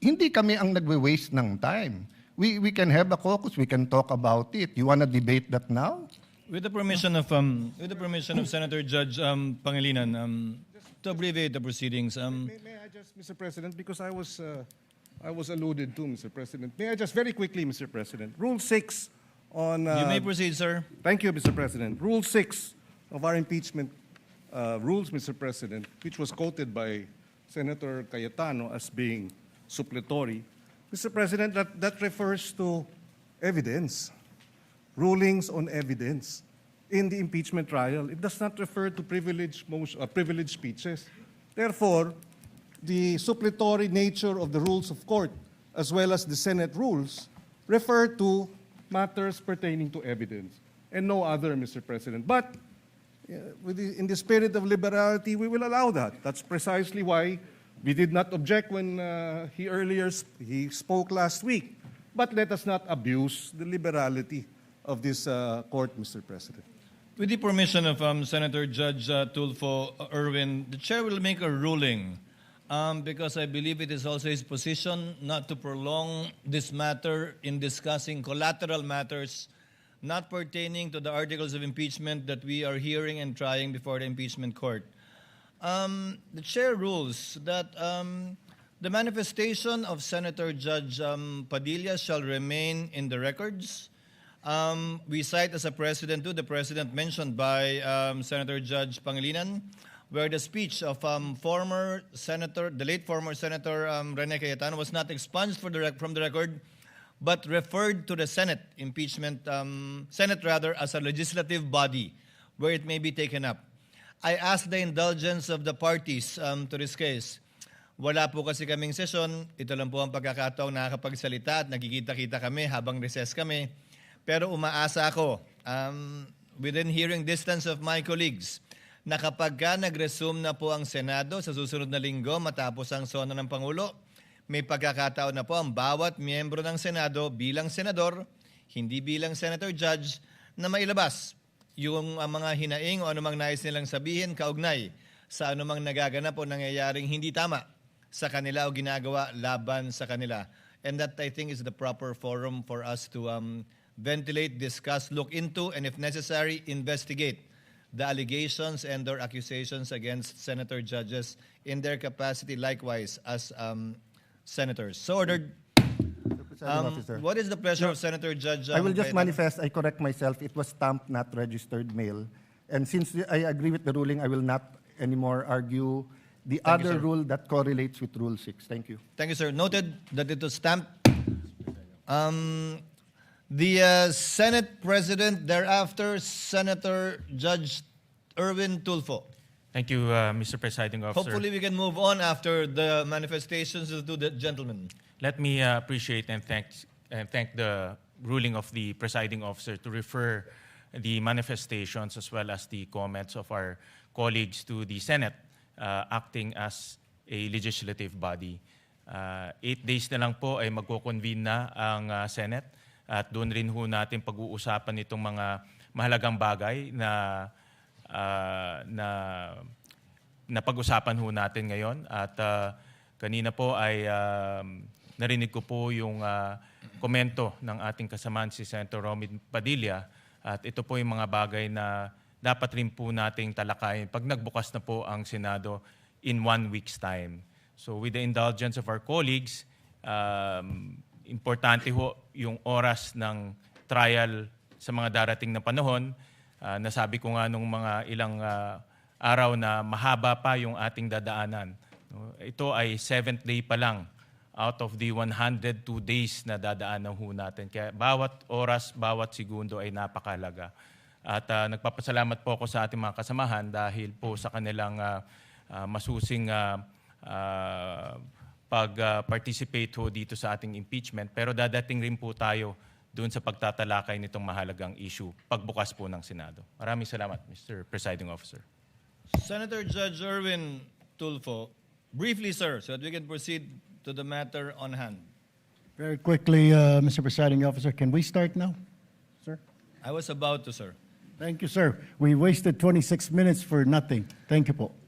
hindi kami ang nagwe-waste ng time. We can have a caucus, we can talk about it. You want to debate that now? With the permission of Senator Judge Pangilinan, to abbreviate the proceedings. May I just, Mr. President, because I was alluded to, Mr. President. May I just very quickly, Mr. President, Rule 6 on... You may proceed, sir. Thank you, Mr. President. Rule 6 of our impeachment rules, Mr. President, which was quoted by Senator Cayetano as being suppletory. Mr. President, that refers to evidence, rulings on evidence in the impeachment trial. It does not refer to privileged speeches. Therefore, the suppletory nature of the rules of court, as well as the Senate rules, refer to matters pertaining to evidence and no other, Mr. President. But in the spirit of liberality, we will allow that. That's precisely why we did not object when he spoke last week. But let us not abuse the liberality of this court, Mr. President. With the permission of Senator Judge Tulfo Erwin, the chair will make a ruling because I believe it is also his position not to prolong this matter in discussing collateral matters not pertaining to the articles of impeachment that we are hearing and trying before the impeachment court. The chair rules that the manifestation of Senator Judge Padilla shall remain in the records. We cite as a precedent to the precedent mentioned by Senator Judge Pangilinan, where the speech of the late former Senator Rene Cayetano was not expunged from the record, but referred to the Senate as a legislative body where it may be taken up. I ask the indulgence of the parties to this case. Wala po kasi kaming session. Ito lang po ang pagkakataong nakakapagsalita at nagkikita-kita kami habang recess kami. Pero umaasa ako, within hearing distance of my colleagues, na kapag nag-resume na po ang Senado sa susunod na linggo matapos ang sona ng Pangulo, may pagkakataon na po ang bawat miyembro ng Senado bilang senador, hindi bilang senator judge, na mailabas yung mga hinaing o anumang nais nilang sabihin kaugnay sa anumang nagaganap o nangyayaring hindi tama sa kanila o ginagawa laban sa kanila. And that, I think, is the proper forum for us to ventilate, discuss, look into, and if necessary, investigate the allegations and their accusations against senator judges in their capacity likewise as senators. So ordered. What is the pleasure of Senator Judge? I will just manifest, I correct myself, it was stamped, not registered mail. And since I agree with the ruling, I will not anymore argue the other rule that correlates with Rule 6. Thank you. Thank you, sir. Noted that it was stamped. The Senate President, thereafter, Senator Judge Erwin Tulfo. Thank you, Mr. Presiding Officer. Hopefully, we can move on after the manifestations of the two gentlemen. Let me appreciate and thank the ruling of the presiding officer to refer the manifestations as well as the comments of our colleagues to the Senate, acting as a legislative body. 8 days na lang po ay magko-convene na ang Senate at doon rin ho natin pag-uusapan itong mga mahalagang bagay na pag-usapan ho natin ngayon. At kanina po ay narinig ko po yung komento ng ating kasamaan si Senator Romy Padilla at ito po yung mga bagay na dapat rin po nating talakayin pag nagbukas na po ang Senado in 1 week's time. So with the indulgence of our colleagues, importante ho yung oras ng trial sa mga darating na panahon. Nasabi ko nga nung mga ilang araw na mahaba pa yung ating dadaanan. Ito ay 7th day pa lang out of the 102 days na dadaanan ho natin. Kaya bawat oras, bawat segundo ay napakahalaga. At nagpapasalamat po ako sa ating mga kasamahan dahil po sa kanilang masusing pag-participate ho dito sa ating impeachment. Pero dadating rin po tayo doon sa pagtatalakay nitong mahalagang issue pagbukas po ng Senado. Maraming salamat, Mr. Presiding Officer. Senator Judge Erwin Tulfo, briefly, sir, so that we can proceed to the matter on hand. Very quickly, Mr. Presiding Officer, can we start now, sir? I was about to, sir. Thank you, sir. We wasted 26 minutes for nothing. Thank you po.